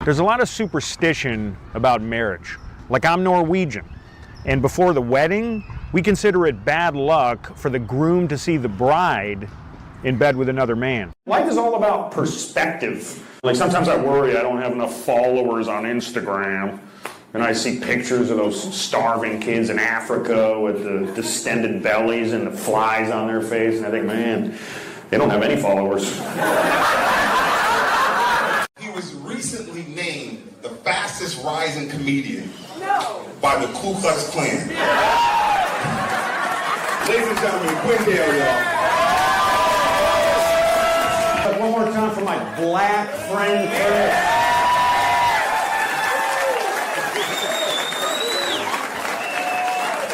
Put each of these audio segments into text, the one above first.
There's a lot of superstition about marriage. Like, I'm Norwegian, and before the wedding, we consider it bad luck for the groom to see the bride in bed with another man. Life is all about perspective. Like, sometimes I worry I don't have enough followers on Instagram, and I see pictures of those starving kids in Africa with the distended bellies and the flies on their face, and I think, man, they don't have any followers. He was recently named the fastest rising comedian by the Ku Klux Klan. Ladies and gentlemen, Quinn, y'all. One more time for my black friend, Chris.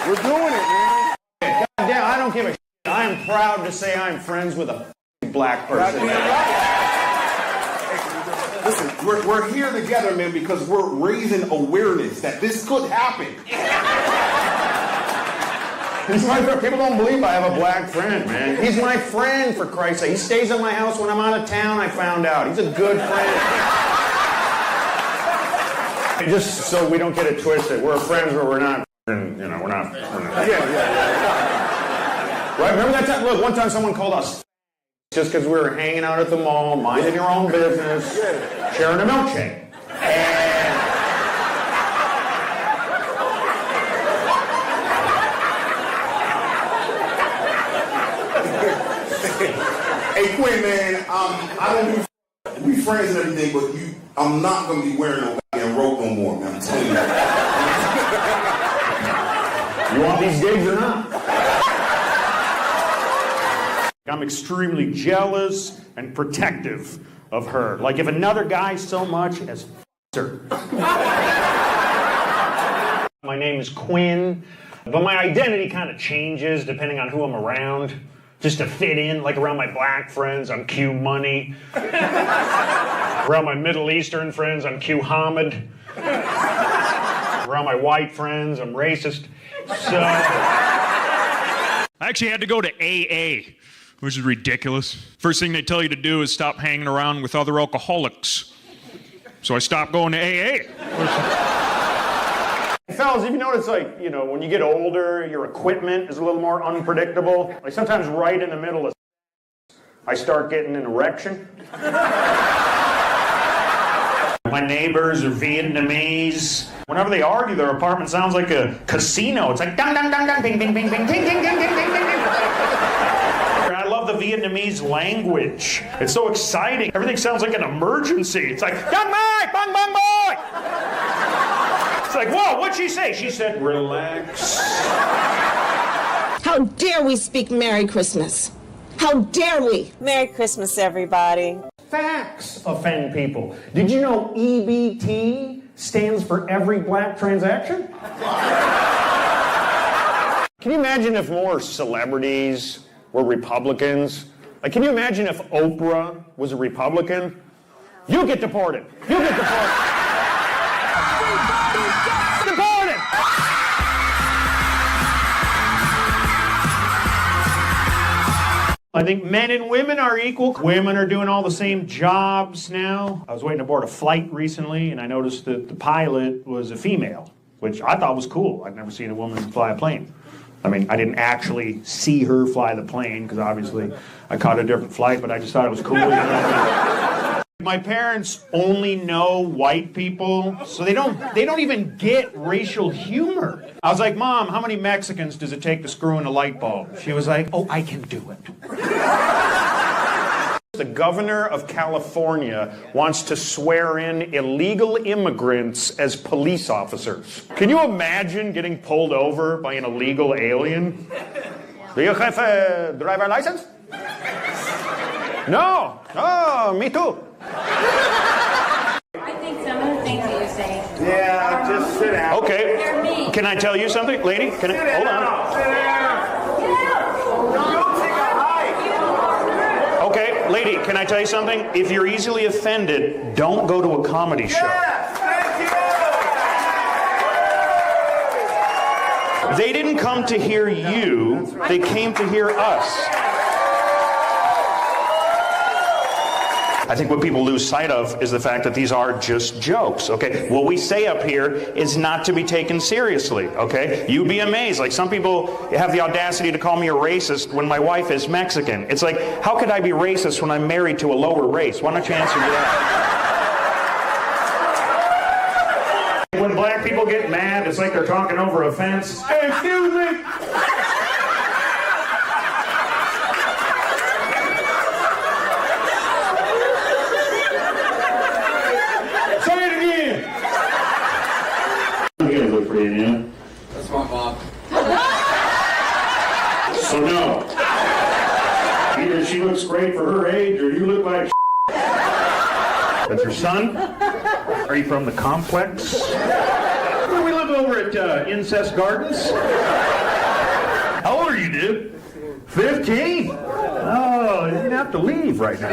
We're doing it, man. God damn, I don't give a shit. I am proud to say I'm friends with a black person. Listen, we're here together, man, because we're raising awareness that this could happen. He's my friend. People don't believe I have a black friend, man. He's my friend, for Christ's sake. He stays at my house when I'm out of town, I found out. He's a good friend. Just so we don't get it twisted, we're friends, but we're not, we're not. Yeah. Right, remember that time? Look, one time someone called us just because we were hanging out at the mall, minding your own business, sharing a milkshake. Hey, Quinn, man, I don't do we friends and everything, but I'm not going to be wearing no goddamn rope no more, man. I'm telling you. You want these gigs or not? I'm extremely jealous and protective of her. Like, if another guy so much as her. My name is Quinn, but my identity kind of changes depending on who I'm around. Just to fit in, like around my black friends, I'm Q Money. Around my Middle Eastern friends, I'm Q Hamid. Around my white friends, I'm racist. So I actually had to go to AA, which is ridiculous. First thing they tell you to do is stop hanging around with other alcoholics. So I stopped going to AA. Fellas, have you noticed, like, when you get older, your equipment is a little more unpredictable? Like, sometimes right in the middle of I start getting an erection. My neighbors are Vietnamese. Whenever they argue, their apartment sounds like a casino. It's like dang, dang, dang, dang, bing, bing, bing, bing, ding, ding, ding, ding, ding, ding. I love the Vietnamese language. It's so exciting. Everything sounds like an emergency. It's like, young boy, bang, bang, boy. It's like, whoa, what'd she say? She said, relax. How dare we speak Merry Christmas? How dare we? Merry Christmas, everybody. Facts offend people. Did you know EBT stands for every black transaction? Can you imagine if more celebrities were Republicans? Like, can you imagine if Oprah was a Republican? You get deported. You get deported. Deported! I think men and women are equal. Women are doing all the same jobs now. I was waiting to board a flight recently, and I noticed that the pilot was a female, which I thought was cool. I'd never seen a woman fly a plane. I mean, I didn't actually see her fly the plane, because obviously I caught a different flight, but I just thought it was cool. My parents only know white people, so they don't even get racial humor. I was like, Mom, how many Mexicans does it take to screw in a light bulb? She was like, oh, I can do it. The governor of California wants to swear in illegal immigrants as police officers. Can you imagine getting pulled over by an illegal alien? Do you have a driver's license? No. Oh, me too. I think some of the things that you're saying. Yeah, just sit down. Okay. They're mean. Can I tell you something, lady? Can I? Hold on. Sit down. Go take a hike. Okay, lady, can I tell you something? If you're easily offended, don't go to a comedy show. Yes, thank you. They didn't come to hear you, they came to hear us. I think what people lose sight of is the fact that these are just jokes, okay? What we say up here is not to be taken seriously, okay? You'd be amazed. Like, some people have the audacity to call me a racist when my wife is Mexican. It's like, how could I be racist when I'm married to a lower race? Why don't you answer to that? When black people get mad, it's like they're talking over a fence. Hey, excuse me! That's my mom. So no. Either she looks great for her age, or you look like That's your son? Are you from the complex? We live over at Incest Gardens. How old are you, dude? 15? Oh, you didn't have to leave right now.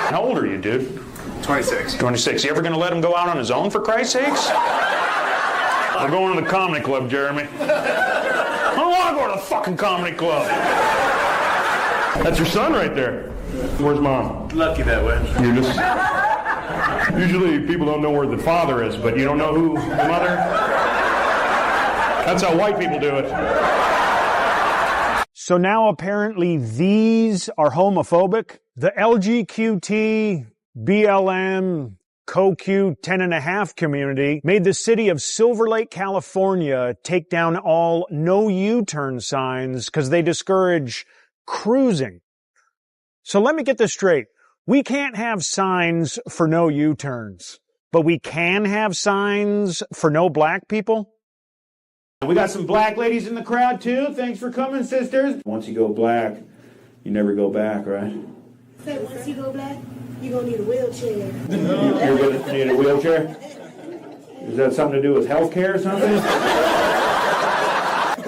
How old are you, dude? 26. 26. You ever going to let him go out on his own, for Christ's sakes? I'm going to the comedy club, Jeremy. I don't want to go to the fucking comedy club. That's your son right there. Where's mom? Lucky that way. You're just... Usually people don't know where the father is, but you don't know who the mother? That's how white people do it. So now apparently these are homophobic? The LGQT, BLM, CoQ 10.5 community made the city of Silver Lake, California take down all no U-turn signs because they discourage cruising. So let me get this straight. We can't have signs for no U-turns, but we can have signs for no black people? We got some black ladies in the crowd too. Thanks for coming, sisters. Once you go black, you never go back, right? So once you go black, you're going to need a wheelchair. You're going to need a wheelchair? Is that something to do with health care or something?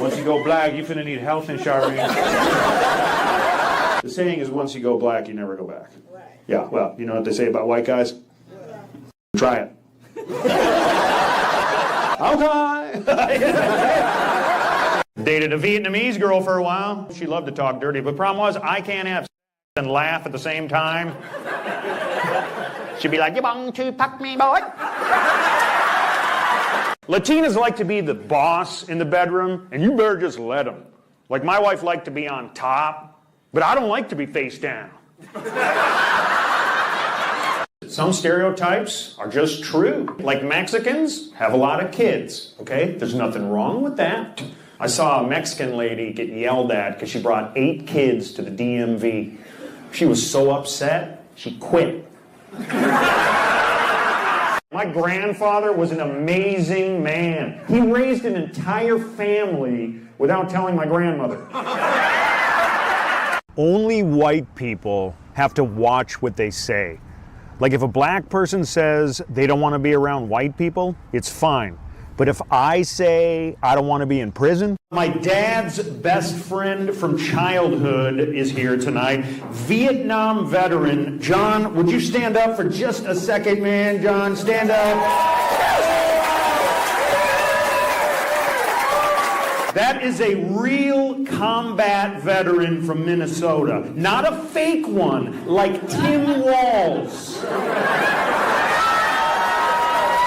Once you go black, you're finna need health insurance. The saying is, once you go black, you never go back. Right. Yeah, well, you know what they say about white guys? Try it. Okay. Dated a Vietnamese girl for a while. She loved to talk dirty, but the problem was I can't have and laugh at the same time. She'd be like, "You want to fuck me, boy?" Latinas like to be the boss in the bedroom, and you better just let them. Like, my wife liked to be on top, but I don't like to be face down. Some stereotypes are just true. Like, Mexicans have a lot of kids, okay? There's nothing wrong with that. I saw a Mexican lady get yelled at because she brought 8 kids to the DMV. She was so upset, she quit. My grandfather was an amazing man. He raised an entire family without telling my grandmother. Only white people have to watch what they say. Like, if a black person says they don't want to be around white people, it's fine. But if I say I don't want to be in prison... My dad's best friend from childhood is here tonight. Vietnam veteran, John, would you stand up for just a second, man? John, stand up. That is a real combat veteran from Minnesota. Not a fake one, like Tim Walz.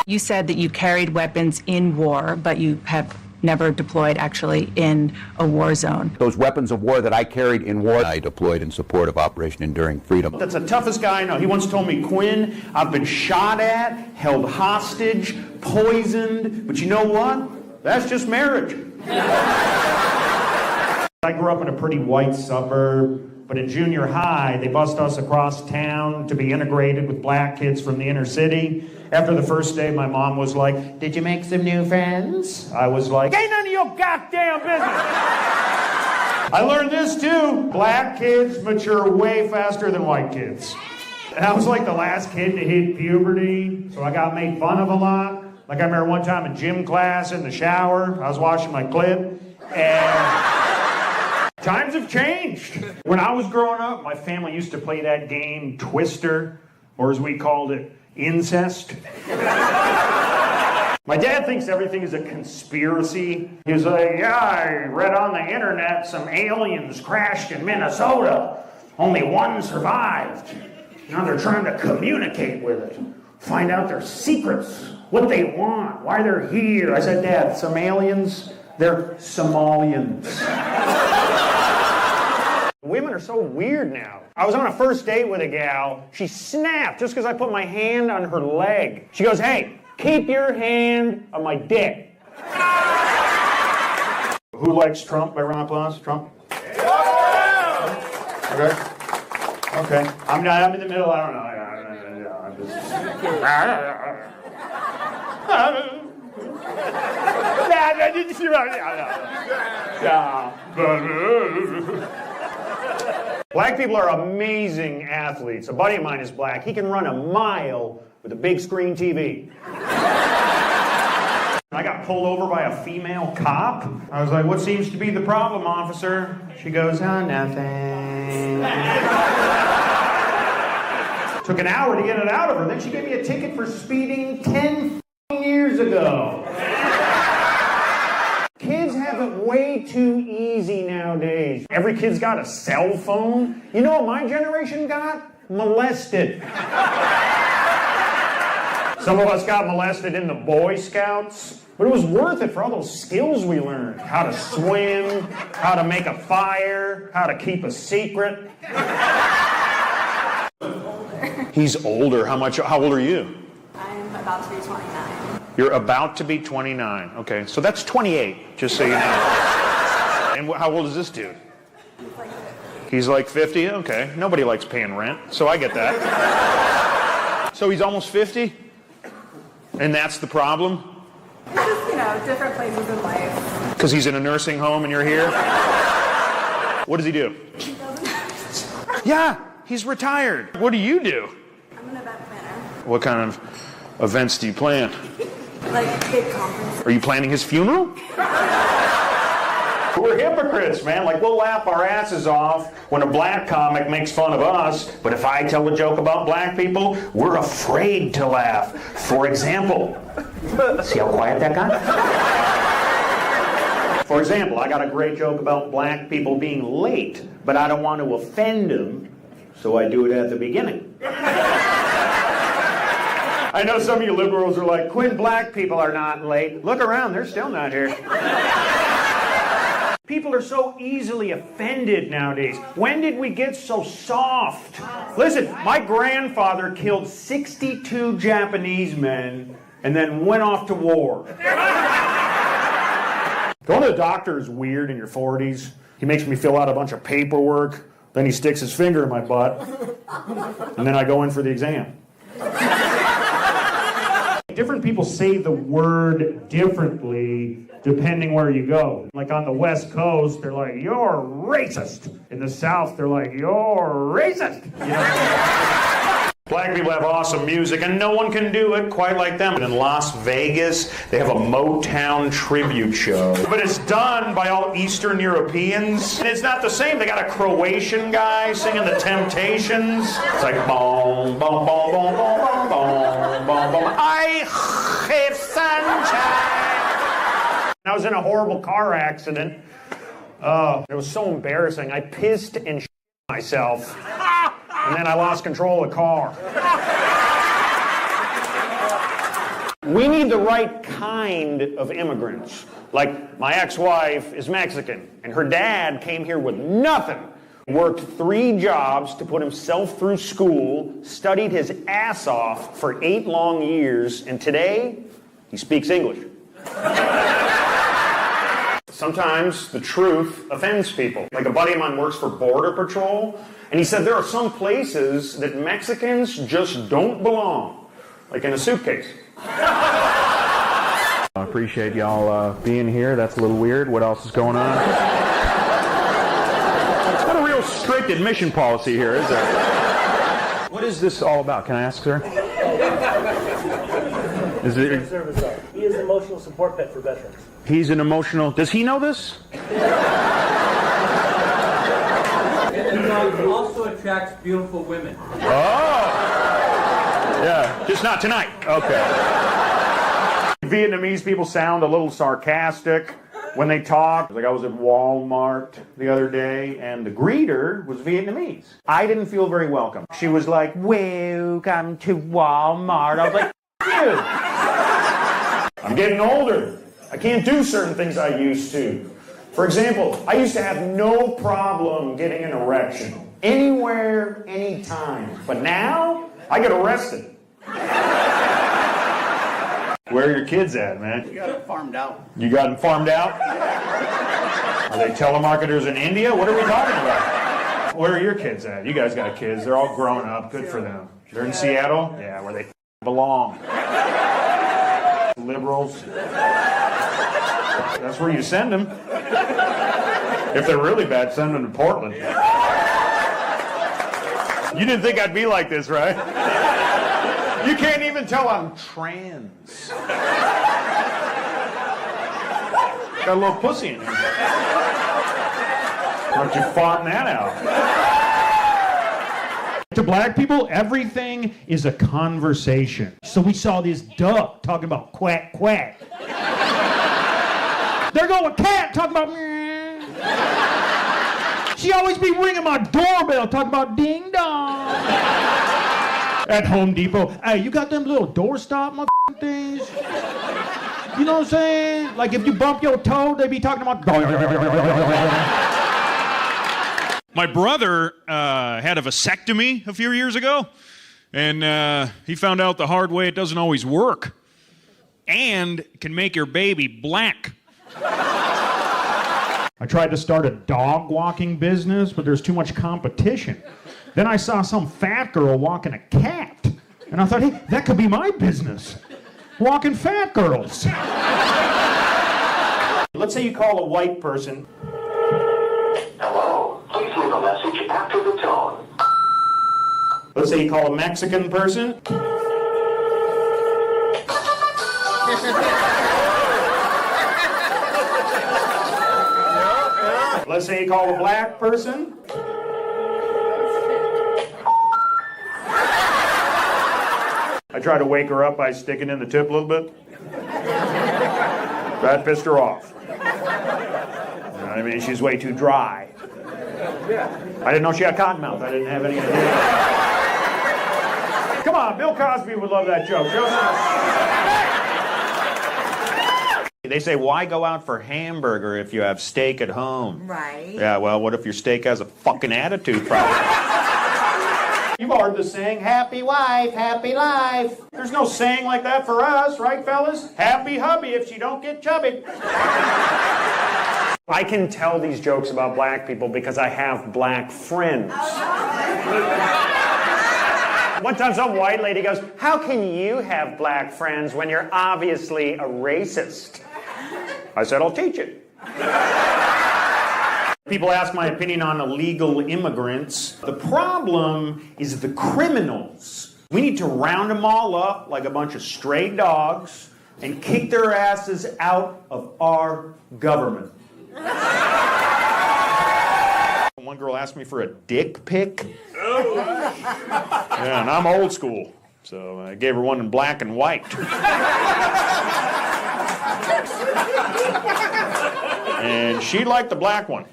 You said that you carried weapons in war, but you have never deployed actually in a war zone. Those weapons of war that I carried in war, I deployed in support of Operation Enduring Freedom. That's the toughest guy I know. He once told me, "Quinn, I've been shot at, held hostage, poisoned, but you know what? That's just marriage." I grew up in a pretty white suburb. But in junior high, they bussed us across town to be integrated with black kids from the inner city. After the first day, my mom was like, "Did you make some new friends?" I was like, "Ain't none of your goddamn business." I learned this too. Black kids mature way faster than white kids. And I was like the last kid to hit puberty, so I got made fun of a lot. Like, I remember one time in gym class in the shower, I was washing my clip, and... Times have changed. When I was growing up, my family used to play that game, Twister, or as we called it, incest. My dad thinks everything is a conspiracy. He was like, "Yeah, I read on the internet some aliens crashed in Minnesota. Only one survived." Now they're trying to communicate with it, find out their secrets, what they want, why they're here. I said, Dad, some aliens, they're Somalians. Women are so weird now. I was on a first date with a gal. She snapped just because I put my hand on her leg. She goes, hey, keep your hand on my dick. Who likes Trump by round of applause? Trump? Okay. Okay. I'm in the middle. I don't know. I'm just... Black people are amazing athletes. A buddy of mine is black. He can run a mile with a big screen TV. I got pulled over by a female cop. I was like, what seems to be the problem, officer? She goes, oh, nothing. Took an hour to get it out of her. Then she gave me a ticket for speeding 10 years ago. Kids have it way too easy nowadays. Every kid's got a cell phone. You know what my generation got? Molested. Some of us got molested in the Boy Scouts, but it was worth it for all those skills we learned. How to swim, how to make a fire, how to keep a secret. He's older. How old are you? I'm about to be 29. You're about to be 29. Okay, so that's 28, just so you know. And how old is this dude? He's like 50? Okay. Nobody likes paying rent, so I get that. So he's almost 50? And that's the problem? It's just, different places in life. Because he's in a nursing home and you're here? What does he do? He doesn't. Yeah, he's retired. What do you do? I'm an event planner. What kind of events do you plan? Like big conferences. Are you planning his funeral? We're hypocrites, man. Like, we'll laugh our asses off when a black comic makes fun of us, but if I tell a joke about black people, we're afraid to laugh. For example, see how quiet that got? For example, I got a great joke about black people being late, but I don't want to offend them, so I do it at the beginning. I know some of you liberals are like, Quinn, black people are not late. Look around, they're still not here. People are so easily offended nowadays. When did we get so soft? Listen, my grandfather killed 62 Japanese men and then went off to war. Going to the doctor is weird in your 40s. He makes me fill out a bunch of paperwork. Then he sticks his finger in my butt. And then I go in for the exam. Different people say the word differently depending where you go. Like on the West Coast, they're like, you're racist. In the South, they're like, you're racist. You know? Black people have awesome music, and no one can do it quite like them. In Las Vegas, they have a Motown tribute show. But it's done by all Eastern Europeans. And it's not the same. They got a Croatian guy singing The Temptations. It's like, boom, boom, boom, boom, boom, boom, boom, boom, boom. I have sunshine. I was in a horrible car accident. It was so embarrassing. I pissed and shit myself. And then I lost control of the car. We need the right kind of immigrants. Like, my ex-wife is Mexican, and her dad came here with nothing. Worked 3 jobs to put himself through school, studied his ass off for 8 long years, and today, he speaks English. Sometimes the truth offends people. Like a buddy of mine works for Border Patrol, and he said there are some places that Mexicans just don't belong, like in a suitcase. I appreciate y'all being here. That's a little weird. What else is going on? It's not a real strict admission policy here, is there? What is this all about? Can I ask, sir? Is it? He is an emotional support pet for veterans. He's an emotional. Does he know this? He also attracts beautiful women. Oh! Yeah, just not tonight. Okay. Vietnamese people sound a little sarcastic. when they talk. Like I was at Walmart the other day, and the greeter was Vietnamese. I didn't feel very welcome. She was like, "Welcome to Walmart." I was like, "Dude, I'm getting older. I can't do certain things I used to." For example, I used to have no problem getting an erection. Anywhere, anytime. But now, I get arrested. Where are your kids at, man? We got it farmed out. You got them farmed out? Are they telemarketers in India? What are we talking about? Where are your kids at? You guys got kids. They're all grown up. Good for them. They're in Seattle? Yeah, where they belong. Liberals. That's where you send them. If they're really bad, send them to Portland. You didn't think I'd be like this, right? You can't even tell I'm trans. Got a little pussy in here. Why don't you farm that out? To black people, everything is a conversation. So we saw this duck talking about quack, quack. There go a cat talking about meh. She always be ringing my doorbell talking about ding dong. At Home Depot, hey, you got them little doorstop motherfucking things? You know what I'm saying? Like if you bump your toe, they be talking about. My brother had a vasectomy a few years ago, and he found out the hard way it doesn't always work, and can make your baby black. I tried to start a dog walking business, but there's too much competition. Then I saw some fat girl walking a cat, and I thought, hey, that could be my business. Walking fat girls. Let's say you call a white person. Hello, please leave a message after the tone. Let's say you call a Mexican person. Let's say you call a black person. I tried to wake her up by sticking in the tip a little bit. That pissed her off. You know what I mean? She's way too dry. I didn't know she had cotton mouth. I didn't have any idea. Come on, Bill Cosby would love that joke. They say, why go out for hamburger if you have steak at home? Right. Yeah, well, what if your steak has a fucking attitude problem? You've heard the saying, happy wife, happy life. There's no saying like that for us, right, fellas? Happy hubby if she don't get chubby. I can tell these jokes about black people because I have black friends. One time some white lady goes, how can you have black friends when you're obviously a racist? I said, I'll teach it. People ask my opinion on illegal immigrants. The problem is the criminals. We need to round them all up like a bunch of stray dogs and kick their asses out of our government. One girl asked me for a dick pic. Yeah, and I'm old school, so I gave her one in black and white. And she liked the black one.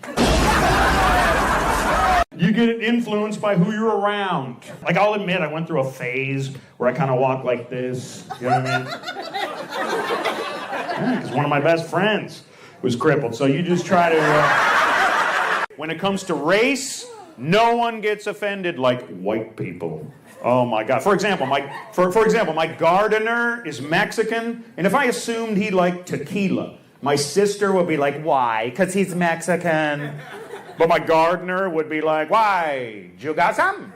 You get influenced by who you're around. Like, I'll admit, I went through a phase where I kind of walked like this. You know what I mean? Yeah, because one of my best friends was crippled. So you just try to... When it comes to race, no one gets offended like white people. Oh my God. For example, my gardener is Mexican, and if I assumed he liked tequila, my sister would be like, why? Because he's Mexican. But my gardener would be like, why? You got some?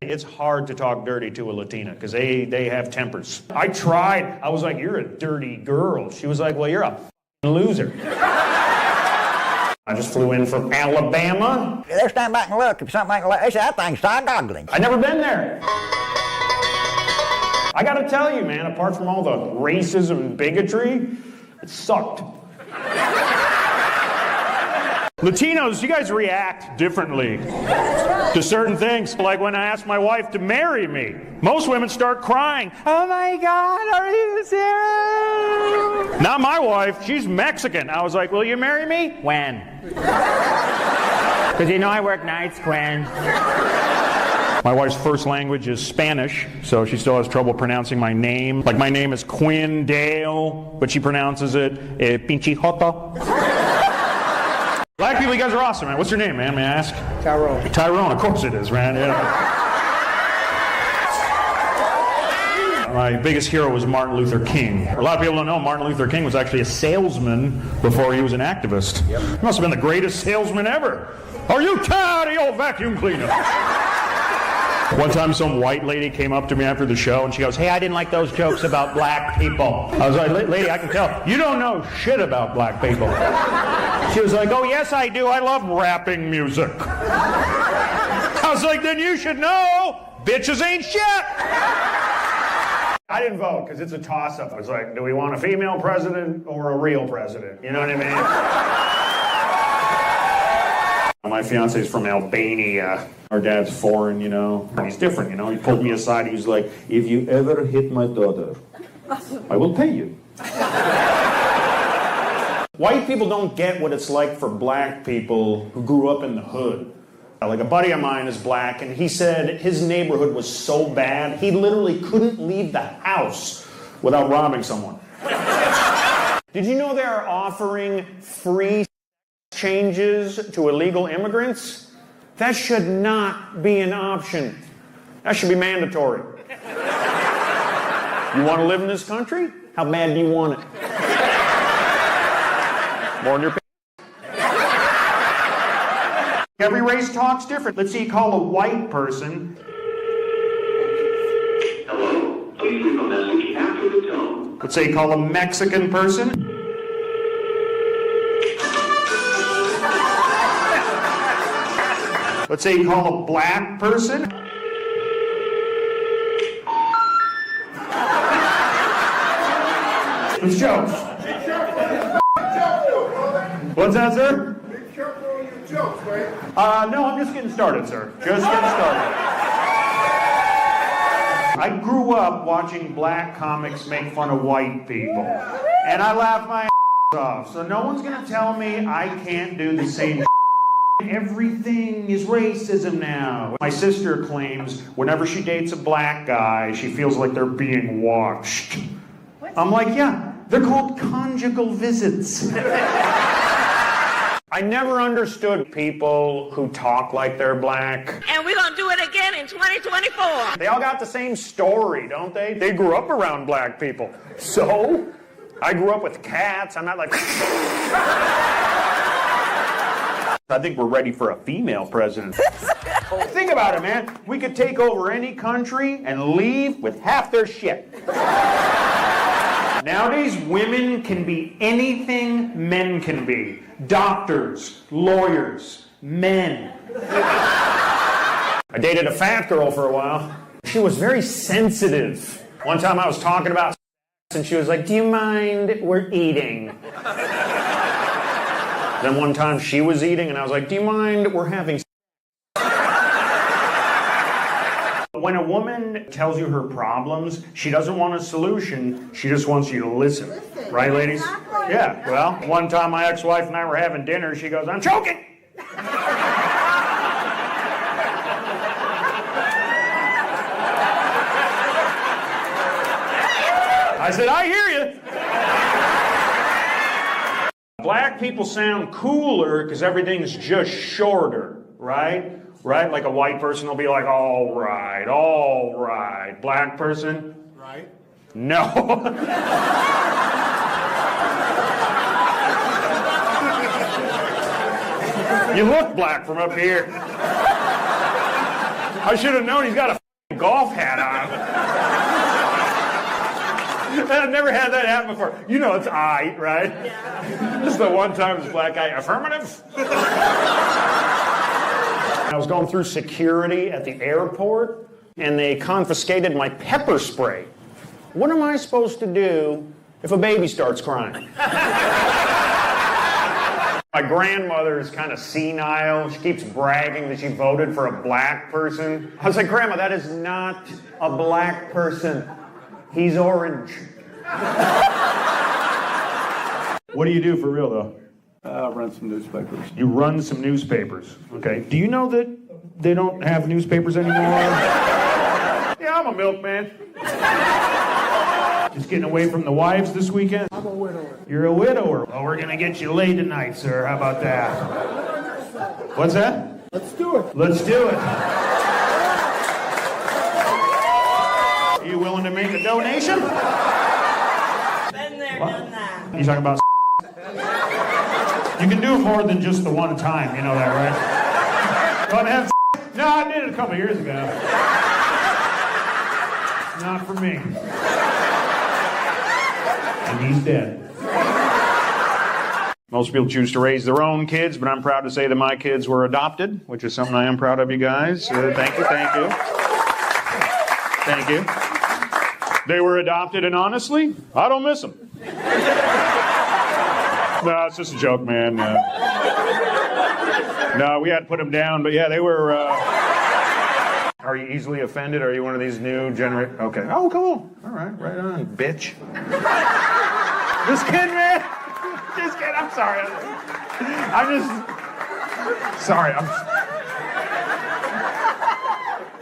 It's hard to talk dirty to a Latina because they have tempers. I tried. I was like, you're a dirty girl. She was like, well, you're a loser. I just flew in from Alabama. Let's stand back and look. If something like that thing's ugly. I've never been there. I gotta tell you, man, apart from all the racism and bigotry, it sucked. Latinos, you guys react differently to certain things. Like when I asked my wife to marry me, most women start crying. Oh my God, are you serious? Not my wife, she's Mexican. I was like, will you marry me? When? Because you know I work nights, Quinn. My wife's first language is Spanish, so she still has trouble pronouncing my name. Like my name is Quinn Dale, but she pronounces it Pinche Joto. Black people, you guys are awesome, man. What's your name, man? May I ask? Tyrone. Tyrone, of course it is, man. Yeah. My biggest hero was Martin Luther King. A lot of people don't know Martin Luther King was actually a salesman before he was an activist. Yep. He must have been the greatest salesman ever. Are you tired of your vacuum cleaner? One time some white lady came up to me after the show and she goes, hey, I didn't like those jokes about black people. I was like, lady, I can tell. You don't know shit about black people. She was like, oh, yes, I do. I love rapping music. I was like, then you should know bitches ain't shit. I didn't vote because it's a toss-up. I was like, do we want a female president or a real president? You know what I mean? My fiance's from Albania. Our dad's foreign, you know. And he's different, you know. He pulled me aside. He was like, if you ever hit my daughter, I will pay you. White people don't get what it's like for black people who grew up in the hood. Like a buddy of mine is black, and he said his neighborhood was so bad, he literally couldn't leave the house without robbing someone. Did you know they're offering free changes to illegal immigrants? That should not be an option. That should be mandatory. You want to live in this country? How bad do you want it? More than your Every race talks different. Let's see you call a white person. Hello, please leave a message after the tone. Let's say you call a Mexican person. Let's say you call a black person. It's jokes. What's that, sir? No, I'm just getting started, sir. Just getting started. I grew up watching black comics make fun of white people. And I laughed my ass off. So no one's going to tell me I can't do the same shit. Everything is racism now. My sister claims whenever she dates a black guy, she feels like they're being watched. I'm like, yeah, they're called conjugal visits. I never understood people who talk like they're black. And we're gonna do it again in 2024. They all got the same story, don't they? They grew up around black people. So, I grew up with cats. I'm not like... I think we're ready for a female president. Think about it, man. We could take over any country and leave with half their shit. Nowadays, women can be anything men can be. Doctors, lawyers, men. I dated a fat girl for a while. She was very sensitive. One time I was talking about sex and she was like, do you mind we're eating? Then one time she was eating and I was like, do you mind we're having sex? When a woman tells you her problems, she doesn't want a solution, she just wants you to listen. Right, ladies? Yeah, well, one time my ex-wife and I were having dinner, she goes, I'm choking! I said, I hear you. Black people sound cooler because everything's just shorter, right? Right? Like a white person will be like, all right, all right. Black person? Right. No. You look black from up here. I should have known he's got a golf hat on. I've never had that happen before. You know it's aight, right? Yeah. This is the one time this black guy, affirmative. I was going through security at the airport, and they confiscated my pepper spray. What am I supposed to do if a baby starts crying? My grandmother is kind of senile. She keeps bragging that she voted for a black person. I was like, Grandma, that is not a black person. He's orange. What do you do for real, though? I run some newspapers. You run some newspapers. Okay. Do you know that they don't have newspapers anymore? Yeah, I'm a milkman. Just getting away from the wives this weekend? I'm a widower. You're a widower. Well, we're gonna get you laid tonight, sir. How about that? What's that? Let's do it. Let's do it. Are you willing to make a donation? Been there, done that. You talking about You can do it more than just the one time, you know that, right? Want to have No, I did it a couple years ago. Not for me. And he's dead. Most people choose to raise their own kids, but I'm proud to say that my kids were adopted, which is something I am proud of, you guys. Thank you, thank you. Thank you. They were adopted, and honestly, I don't miss them. No, it's just a joke, man. No, we had to put them down, but yeah, they were... Are you easily offended? Are you one of these new generation? Okay. Oh, cool. All right, right on, bitch. Just kidding, man. Just kidding. I'm sorry. I'm just... Sorry,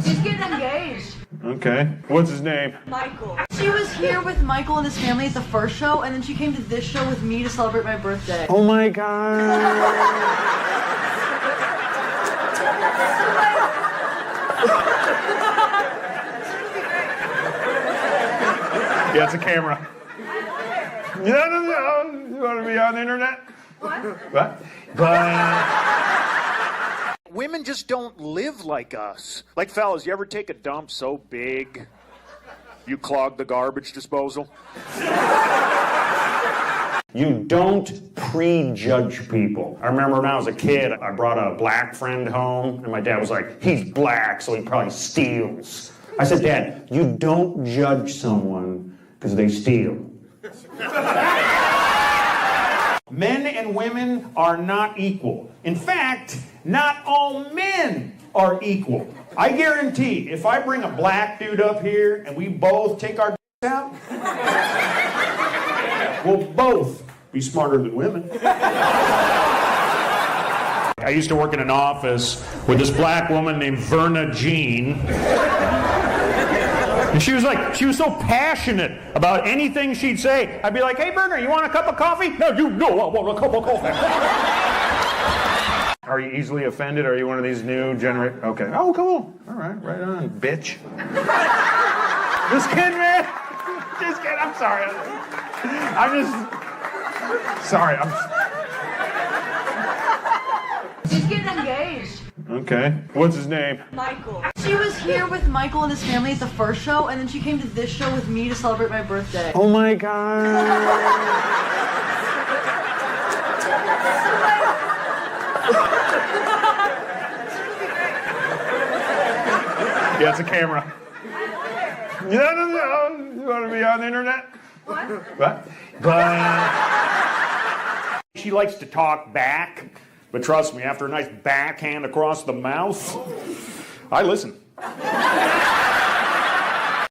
She's getting engaged. Okay. What's his name? Michael. She was here with Michael and his family at the first show, and then she came to this show with me to celebrate my birthday. Oh, my God. Yeah, it's a camera. No. You want to be on the internet? What? But... Women just don't live like us. Like, fellas, you ever take a dump so big you clog the garbage disposal? You don't prejudge people. I remember when I was a kid, I brought a black friend home, and my dad was like, he's black, so he probably steals. I said, Dad, you don't judge someone because they steal. Men and women are not equal. In fact, not all men are equal. I guarantee, if I bring a black dude up here and we both take our dicks out, we'll both be smarter than women. I used to work in an office with this black woman named Verna Jean. And she was so passionate about anything she'd say. I'd be like, hey, Verna, you want a cup of coffee? No, you know I want a cup of coffee. Are you easily offended? Are you one of these new generation? Okay. Oh, cool. All right, right on, bitch. Just kidding, man. Just kidding. I'm sorry. Sorry. She's getting engaged. Okay. What's his name? Michael. She was here with Michael and his family at the first show, and then she came to this show with me to celebrate my birthday. Oh, my God. Yeah, it's a camera. No. You want to be on the internet? What? But she likes to talk back. But trust me, after a nice backhand across the mouth, I listen.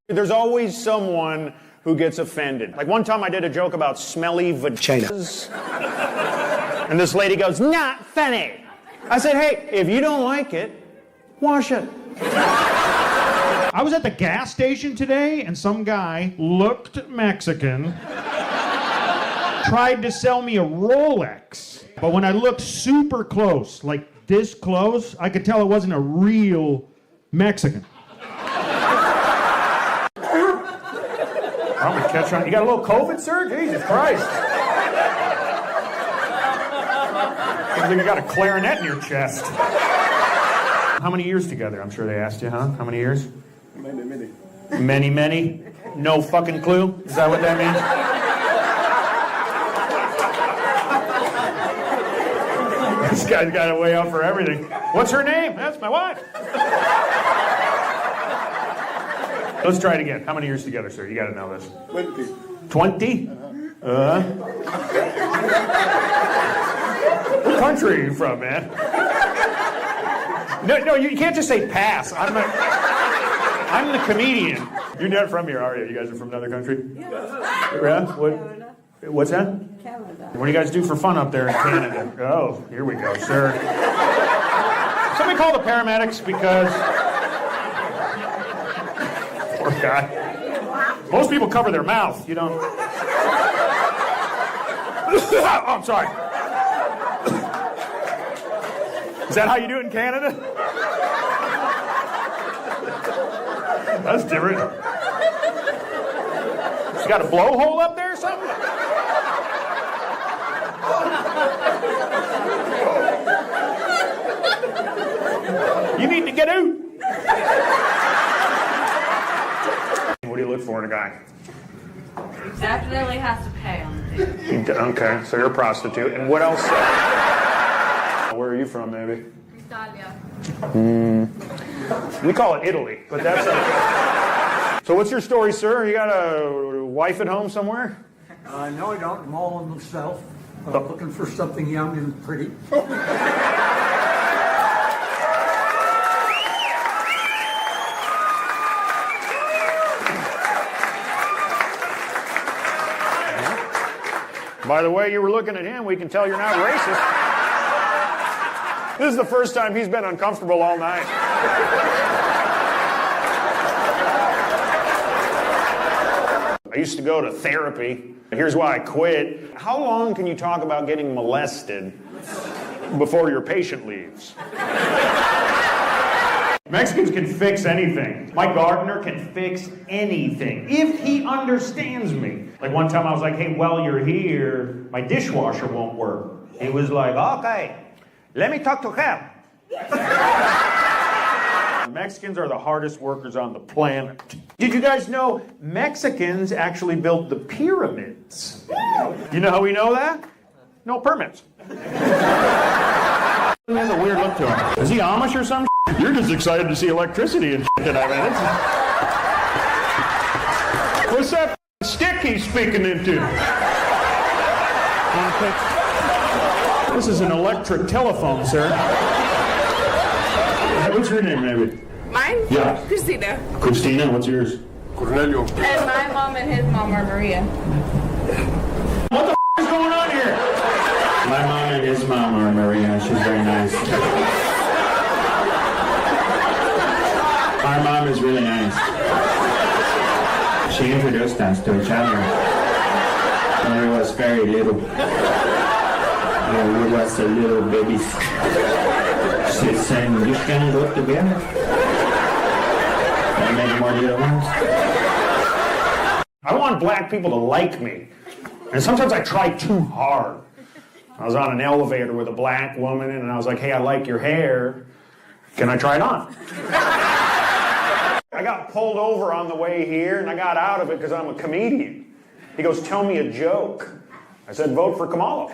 There's always someone who gets offended. Like one time I did a joke about smelly vaginas. And this lady goes, not funny. I said, hey, if you don't like it, wash it. I was at the gas station today, and some guy looked Mexican, tried to sell me a Rolex. But when I looked super close, like this close, I could tell it wasn't a real Mexican. I'm gonna catch on. You got a little COVID, sir? Jesus Christ. I think you got a clarinet in your chest. How many years together? I'm sure they asked you, huh? How many years? Many. Many? No fucking clue? Is that what that means? This guy's got it way out for everything. What's her name? That's my wife. Let's try it again. How many years together, sir? You got to know this. 20. 20? What country are you from, man? No, you can't just say pass. I'm the comedian. You're not from here, are you? You guys are from another country? Yeah. What's that? Canada. What do you guys do for fun up there in Canada? Oh, here we go, sir. Somebody call the paramedics because... Poor guy. Most people cover their mouth. You don't... Oh, I'm sorry. Is that how you do it in Canada? That's different. You got a blowhole up there or something? You need to get out. What do you look for in a guy? Definitely has to pay on the date. Okay, so you're a prostitute. And what else? Where are you from, maybe? Italia. We call it Italy, but that's... So what's your story, sir? You got a wife at home somewhere? No, I don't. I'm all on myself. I'm looking for something young and pretty. By the way you were looking at him, we can tell you're not racist. This is the first time he's been uncomfortable all night. I used to go to therapy. Here's why I quit. How long can you talk about getting molested before your patient leaves? Mexicans can fix anything. My gardener can fix anything if he understands me. Like one time I was like, hey, while you're here, my dishwasher won't work. He was like, okay, let me talk to him. Mexicans are the hardest workers on the planet. Did you guys know Mexicans actually built the pyramids? You know how we know that? No permits. He has a weird look to him. Is he Amish or something? You're just excited to see electricity and shit tonight, man. What's that stick he's speaking into? This is an electric telephone, sir. What's your name, maybe? Mine? Yeah. Christina. Christina, what's yours? Cornelio. And my mom and his mom are Maria. What the is going on here? My mom and his mom are Maria. She's very nice. Our mom is really nice. She introduced us to each other when we was very little. We was a little babies. She said, you can go together. And make more little ones. I want black people to like me. And sometimes I try too hard. I was on an elevator with a black woman and I was like, hey, I like your hair. Can I try it on? I got pulled over on the way here and I got out of it because I'm a comedian. He goes, tell me a joke. I said, vote for Kamala.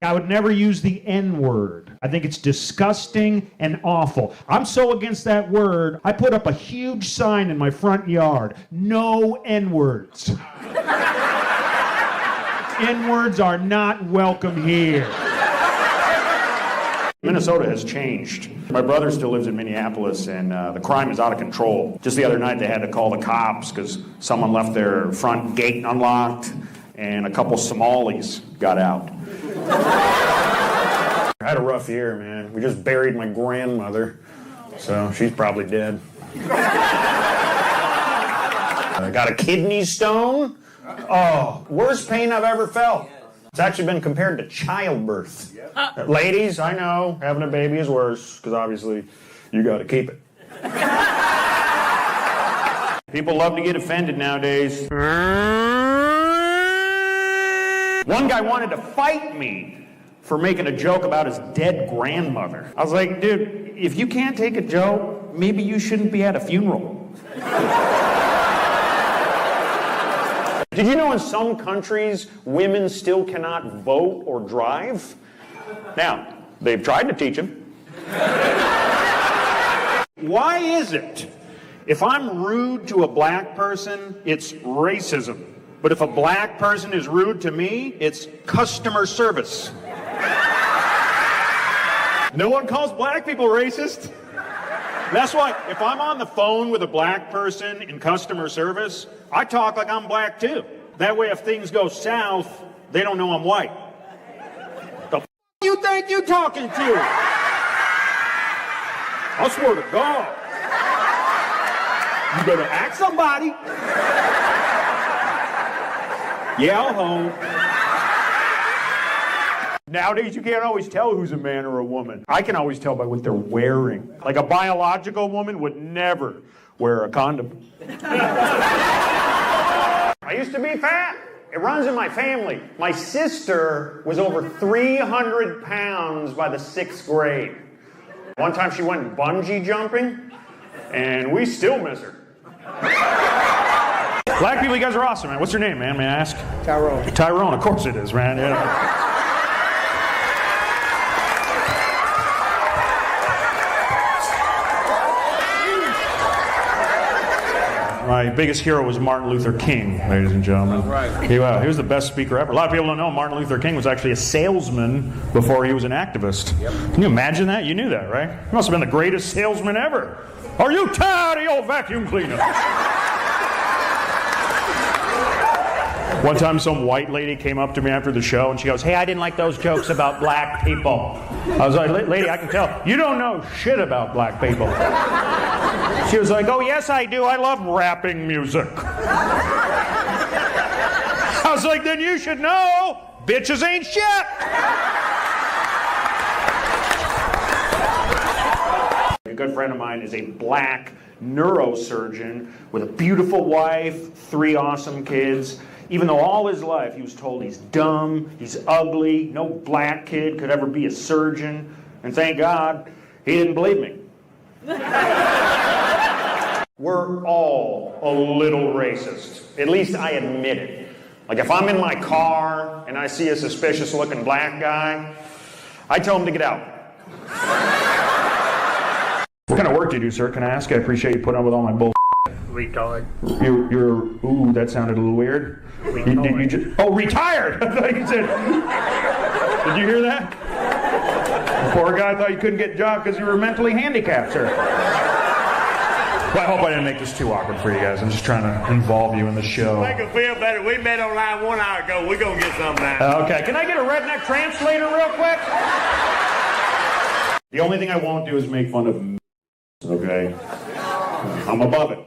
I would never use the N-word. I think it's disgusting and awful. I'm so against that word, I put up a huge sign in my front yard. No N-words. N-words are not welcome here. Minnesota has changed. My brother still lives in Minneapolis, and the crime is out of control. Just the other night, they had to call the cops because someone left their front gate unlocked, and a couple Somalis got out. I had a rough year, man. We just buried my grandmother, so she's probably dead. I got a kidney stone. Oh, worst pain I've ever felt. It's actually been compared to childbirth. Ladies, I know, having a baby is worse, because obviously you got to keep it. People love to get offended nowadays. One guy wanted to fight me for making a joke about his dead grandmother. I was like, dude, if you can't take a joke, maybe you shouldn't be at a funeral. Did you know in some countries, women still cannot vote or drive? Now, they've tried to teach them. Why is it, if I'm rude to a black person, it's racism? But if a black person is rude to me, it's customer service. No one calls black people racist. That's why if I'm on the phone with a black person in customer service, I talk like I'm black too. That way if things go south, they don't know I'm white. The f*** you think you talking to? I swear to God. You better ask somebody. Yeah, home. Nowadays, you can't always tell who's a man or a woman. I can always tell by what they're wearing. Like a biological woman would never wear a condom. I used to be fat. It runs in my family. My sister was over 300 pounds by the 6th grade. One time she went bungee jumping, and we still miss her. Black people, you guys are awesome, man. What's your name, man? May I ask? Tyrone. Tyrone, of course it is, man. Yeah. My biggest hero was Martin Luther King, ladies and gentlemen. Right. He was the best speaker ever. A lot of people don't know Martin Luther King was actually a salesman before he was an activist. Yep. Can you imagine that? You knew that, right? He must have been the greatest salesman ever. Are you tired of your vacuum cleaner? One time some white lady came up to me after the show and she goes, "Hey, I didn't like those jokes about black people." I was like, "Lady, I can tell. You don't know shit about black people." She was like, "Oh, yes, I do. I love rapping music." I was like, "Then you should know, bitches ain't shit." A good friend of mine is a black neurosurgeon with a beautiful wife, 3 awesome kids. Even though all his life he was told he's dumb, he's ugly, no black kid could ever be a surgeon. And thank God, he didn't believe me. We're all a little racist. At least I admit it. Like if I'm in my car and I see a suspicious looking black guy, I tell him to get out. What kind of work do you do, sir? Can I ask? I appreciate you putting up with all my bull. Retard. Ooh, that sounded a little weird. Retired! I thought you said. Did you hear that? The poor guy thought you couldn't get a job because you were mentally handicapped, sir. Well, I hope I didn't make this too awkward for you guys. I'm just trying to involve you in the show. Make it feel better. We met online 1 hour ago. We're going to get something now. Okay, can I get a redneck translator real quick? The only thing I won't do is make fun of okay? I'm above it.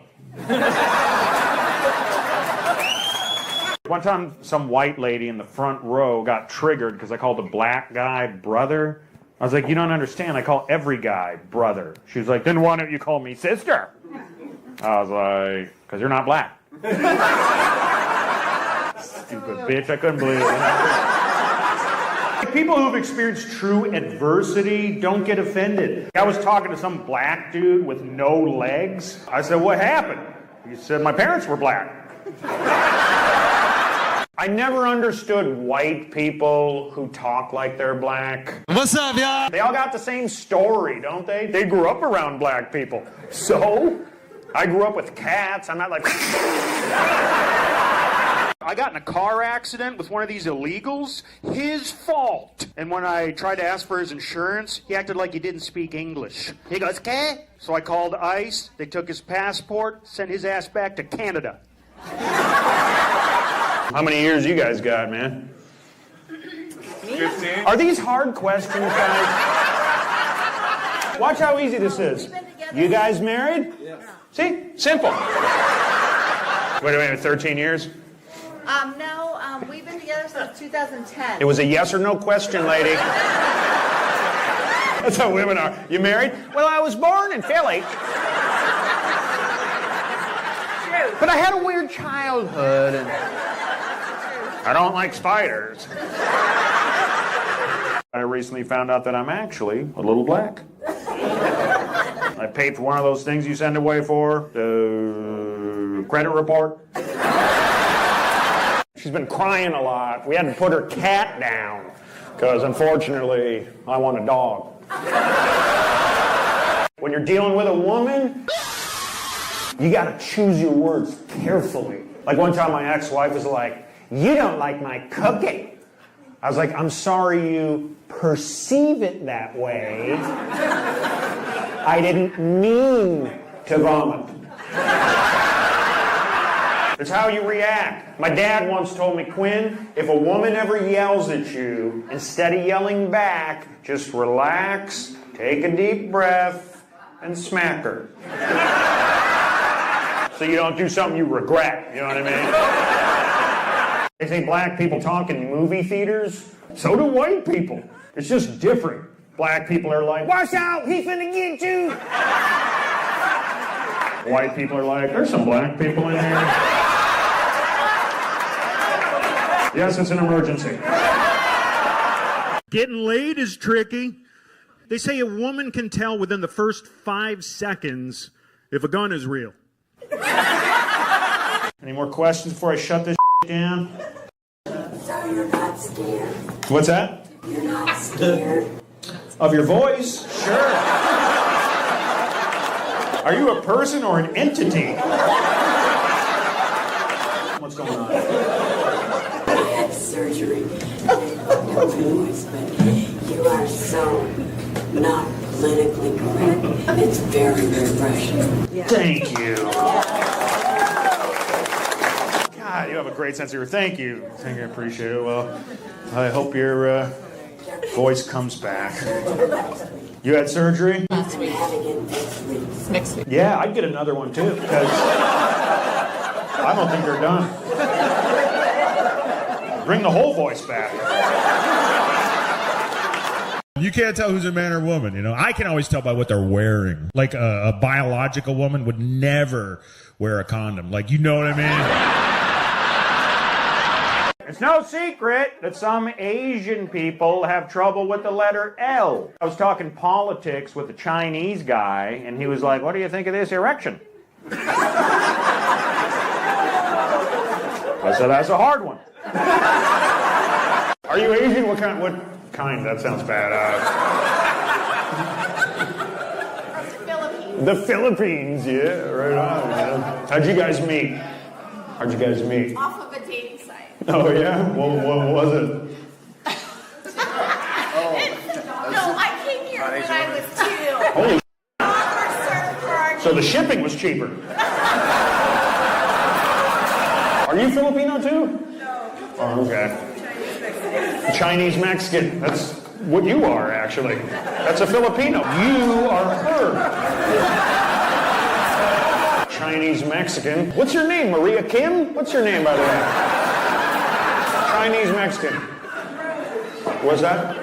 One time, some white lady in the front row got triggered because I called a black guy brother. I was like, "You don't understand. I call every guy brother." She was like, "Then why don't you call me sister?" I was like, "Because you're not black." Stupid bitch. I couldn't believe it. People who've experienced true adversity don't get offended. I was talking to some black dude with no legs. I said, "What happened?" He said, "My parents were black." I never understood white people who talk like they're black. What's up, y'all? They all got the same story, don't they? They grew up around black people. So? I grew up with cats. I'm not like... I got in a car accident with one of these illegals. His fault. And when I tried to ask for his insurance, he acted like he didn't speak English. He goes, "Okay." So I called ICE. They took his passport, sent his ass back to Canada. How many years you guys got, man? 15. Are these hard questions, guys? Watch how easy this is. You guys married? Yes. See? Simple. Wait a minute, 13 years? No, we've been together since 2010. It was a yes or no question, lady. That's how women are. You married? Well, I was born in Philly. But I had a weird childhood. And I don't like spiders. I recently found out that I'm actually a little black. I paid for one of those things you send away for, the credit report. She's been crying a lot. We had to put her cat down because, unfortunately, I want a dog. When you're dealing with a woman, you got to choose your words carefully. Like one time my ex-wife was like, "You don't like my cooking." I was like, "I'm sorry you perceive it that way. I didn't mean to vomit." It's how you react. My dad once told me, "Quinn, if a woman ever yells at you, instead of yelling back, just relax, take a deep breath, and smack her." So you don't do something you regret, you know what I mean? They say black people talk in movie theaters. So do white people. It's just different. Black people are like, "Watch out, he finna get you." White people are like, "There's some black people in here." Yes, it's an emergency. Getting laid is tricky. They say a woman can tell within the first 5 seconds if a gun is real. Any more questions before I shut this down? So you're not scared? What's that? You're not scared? Of your voice? Sure. Are you a person or an entity? What's going on? I had surgery. No voice, but you are so not politically correct. It's very refreshing. Thank you. God, you have a great sense of humor. Thank you. Thank you. I appreciate it. Well, I hope your voice comes back. You had surgery? Last week. Next week. Yeah, I'd get another one too, because I don't think they're done. Bring the whole voice back. You can't tell who's a man or woman, you know. I can always tell by what they're wearing. Like a biological woman would never wear a condom. Like, you know what I mean? It's no secret that some Asian people have trouble with the letter L. I was talking politics with a Chinese guy, and he was like, "What do you think of this erection?" I said, "That's a hard one." Are you Asian? What kind? That sounds bad. The Philippines, yeah, right on. Yeah. How'd you guys meet? Off of a dating site. Oh yeah? What was it? No, I came here when I was 2. Holy Search for our So the shipping was cheaper. Are you Filipino too? No. Oh, okay. Chinese Mexican. That's what you are, actually. That's a Filipino. You are her. Chinese Mexican. What's your name, Maria Kim? What's your name, by the way? Chinese Mexican. What's that?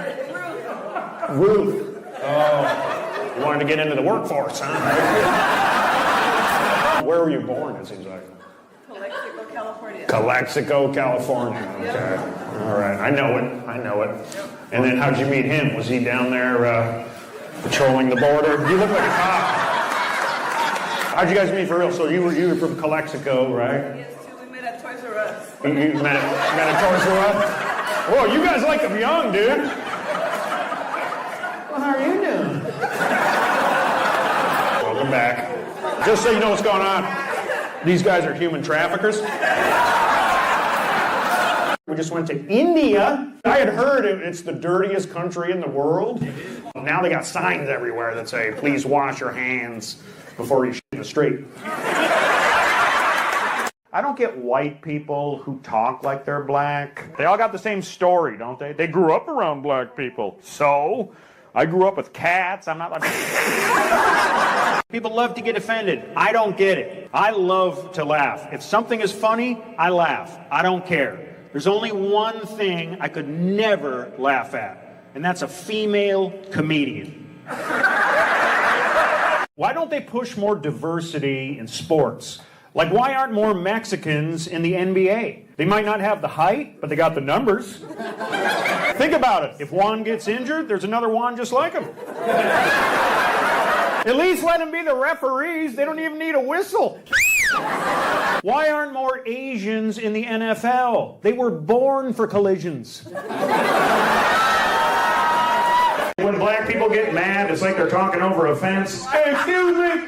Ruth. Oh, you wanted to get into the workforce, huh? Where were you born, it seems like? Calexico, California. Calexico, California. Okay. All right. I know it. And then how'd you meet him? Was he down there patrolling the border? You look like a cop. How'd you guys meet for real? So you were from Calexico, right? Yes, we met at Toys R Us. You met at Toys R Us? Whoa, you guys like them young, dude. Well, how are you doing? Welcome back. Just so you know what's going on, these guys are human traffickers. We just went to India. I had heard it's the dirtiest country in the world. Now they got signs everywhere that say, "Please wash your hands before you shit in the street." I don't get white people who talk like they're black. They all got the same story, don't they? They grew up around black people. So, I grew up with cats. I'm not like... People love to get offended. I don't get it. I love to laugh. If something is funny, I laugh. I don't care. There's only one thing I could never laugh at, and that's a female comedian. Why don't they push more diversity in sports? Like, why aren't more Mexicans in the NBA? They might not have the height, but they got the numbers. Think about it. If Juan gets injured, there's another Juan just like him. At least let them be the referees. They don't even need a whistle. Why aren't more Asians in the NFL? They were born for collisions. When black people get mad, it's like they're talking over a fence. Hey, excuse me.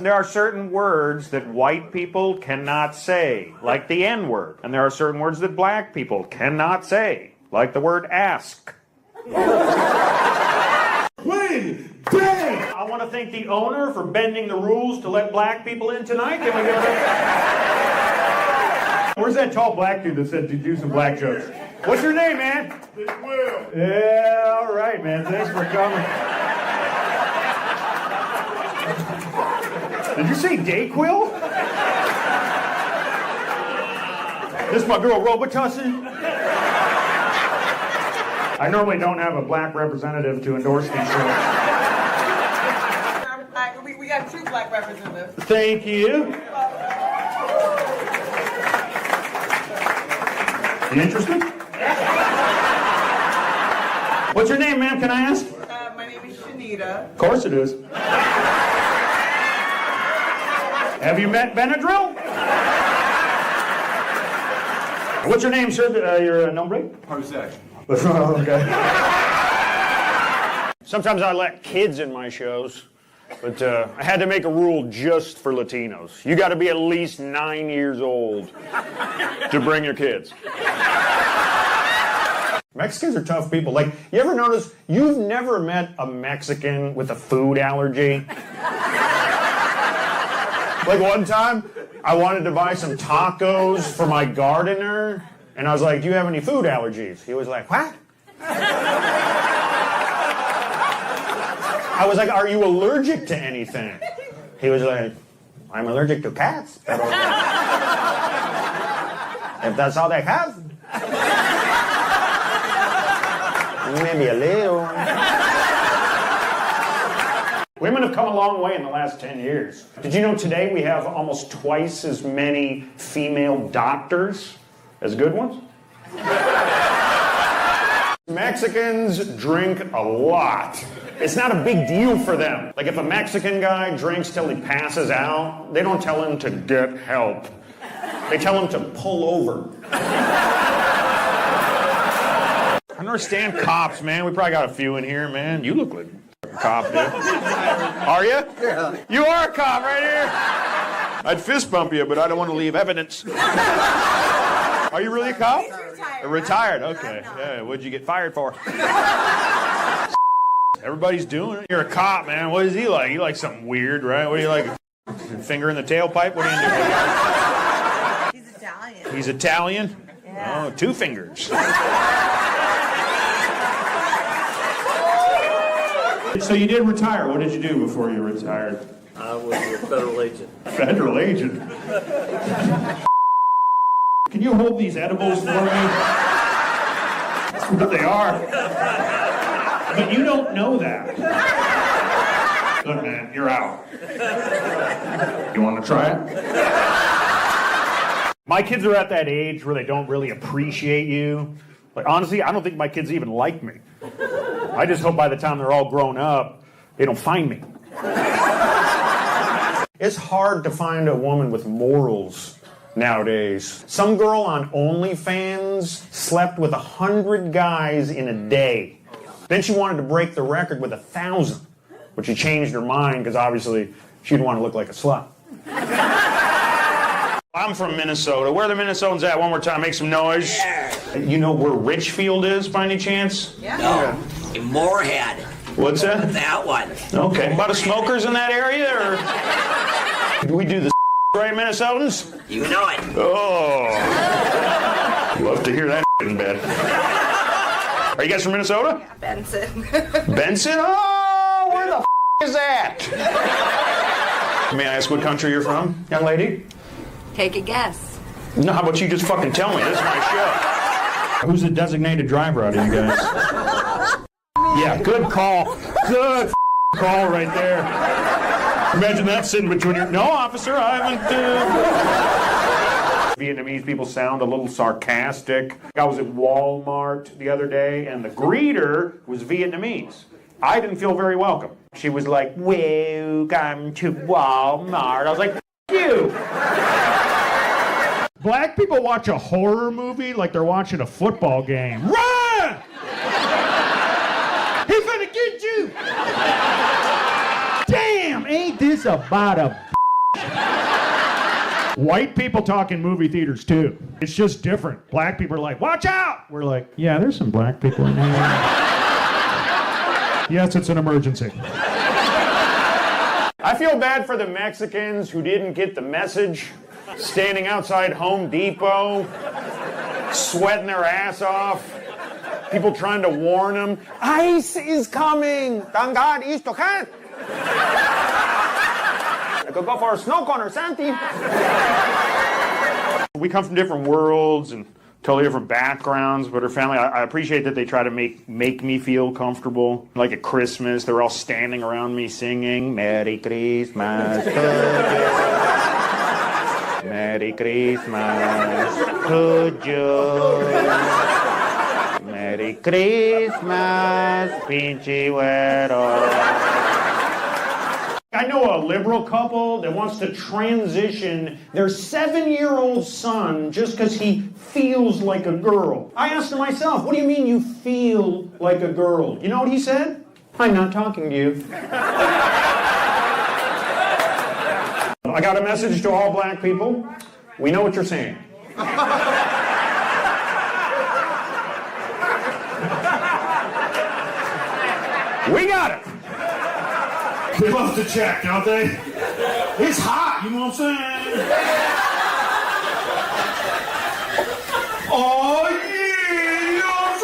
There are certain words that white people cannot say, like the N-word. And there are certain words that black people cannot say, like the word ask. Quinn, dang! I want to thank the owner for bending the rules to let black people in tonight. Can we give it a... Where's that tall black dude that said to do some black jokes? What's your name, man? Will. Yeah, all right, man. Thanks for coming. Did you say Dayquil? This is my girl Robitussin. I normally don't have a black representative to endorse these shows. We got 2 black representatives. Thank you. You interested? What's your name, ma'am? Can I ask? My name is Shanita. Of course it is. Have you met Benadryl? What's your name, sir? Your nombre? Jose. Okay. Sometimes I let kids in my shows, but I had to make a rule just for Latinos. You got to be at least 9 years old to bring your kids. Mexicans are tough people. Like, you ever notice you've never met a Mexican with a food allergy? Like one time, I wanted to buy some tacos for my gardener, and I was like, do you have any food allergies? He was like, what? I was like, are you allergic to anything? He was like, I'm allergic to cats. If that's all they have. Maybe a little. Women have come a long way in the last 10 years. Did you know today we have almost twice as many female doctors as good ones? Mexicans drink a lot. It's not a big deal for them. Like if a Mexican guy drinks till he passes out, they don't tell him to get help. They tell him to pull over. I don't understand cops, man. We probably got a few in here, man. You look like a cop, dude. Are you? Yeah. You are a cop right here. I'd fist bump you, but I don't want to leave evidence. Are you really a cop? Retired, okay. Yeah, what'd you get fired for? Everybody's doing it. You're a cop, man. What is he like? He likes something weird, right? What do you like? Finger in the tailpipe? What do you do? He's Italian. He's Italian? Yeah. Oh, 2 fingers. So you did retire. What did you do before you retired? I was a federal agent. Federal agent? Can you hold these edibles for me? That's what they are. But you don't know that. Look, man, you're out. You want to try it? My kids are at that age where they don't really appreciate you. Like, honestly, I don't think my kids even like me. I just hope by the time they're all grown up, they don't find me. It's hard to find a woman with morals nowadays. Some girl on OnlyFans slept with 100 guys in a day. Then she wanted to break the record with 1,000, but she changed her mind because obviously she didn't want to look like a slut. I'm from Minnesota. Where are the Minnesotans at? One more time, make some noise. You know where Richfield is by any chance? Yeah. No, in Moorhead. What's that? That one. Okay. A lot of smokers in that area, or do we do the right, Minnesotans? You know it. Oh. Love to hear that in bed. Are you guys from Minnesota? Benson. Benson? Oh, where the is that? May I ask what country you're from, young lady? Take a guess. No, how about you just fucking tell me? This is my show. Who's the designated driver out of you guys? Yeah, good call. Good call right there. Imagine that sitting between your... No, officer, I haven't... Vietnamese people sound a little sarcastic. I was at Walmart the other day, and the greeter was Vietnamese. I didn't feel very welcome. She was like, welcome to Walmart. I was like, F*** you. Black people watch a horror movie like they're watching a football game. Run! He finna get you! Damn, ain't this about a White people talk in movie theaters too. It's just different. Black people are like, watch out! We're like, yeah, there's some black people in here. Yes, it's an emergency. I feel bad for the Mexicans who didn't get the message, standing outside Home Depot, sweating their ass off. People trying to warn them, ice is coming. Thank God, esto can. I could go for a snow cone, Santi. We come from different worlds and totally different backgrounds, but our family, I appreciate that they try to make me feel comfortable. Like at Christmas, they're all standing around me singing, Merry Christmas to you. Merry Christmas to you. Merry Christmas, pinche güero. I know a liberal couple that wants to transition their 7-year-old son just because he feels like a girl. I asked him myself, what do you mean you feel like a girl? You know what he said? I'm not talking to you. I got a message to all black people. We know what you're saying. We got it. They love to check, don't they? It's hot, you know what I'm saying? Oh, yeah, you know what I'm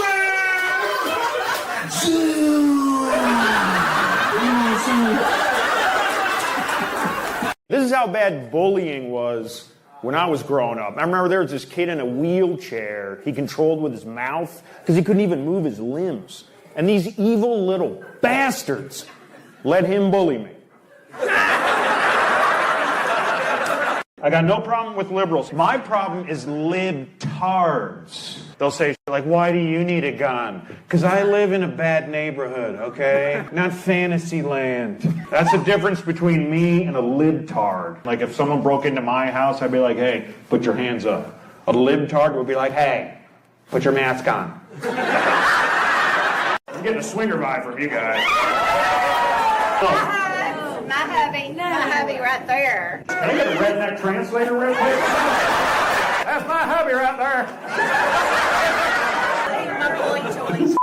saying? This is how bad bullying was when I was growing up. I remember there was this kid in a wheelchair he controlled with his mouth because he couldn't even move his limbs. And these evil little bastards let him bully me. I got no problem with liberals. My problem is libtards. They'll say like, why do you need a gun? Because I live in a bad neighborhood, okay? Not fantasy land. That's the difference between me and a libtard. Like if someone broke into my house, I'd be like, hey, put your hands up. A libtard would be like, hey, put your mask on. I'm getting a swinger vibe from you guys. My hubby right there. Can I get a redneck translator real quick? That's my hubby right there. My boy choice.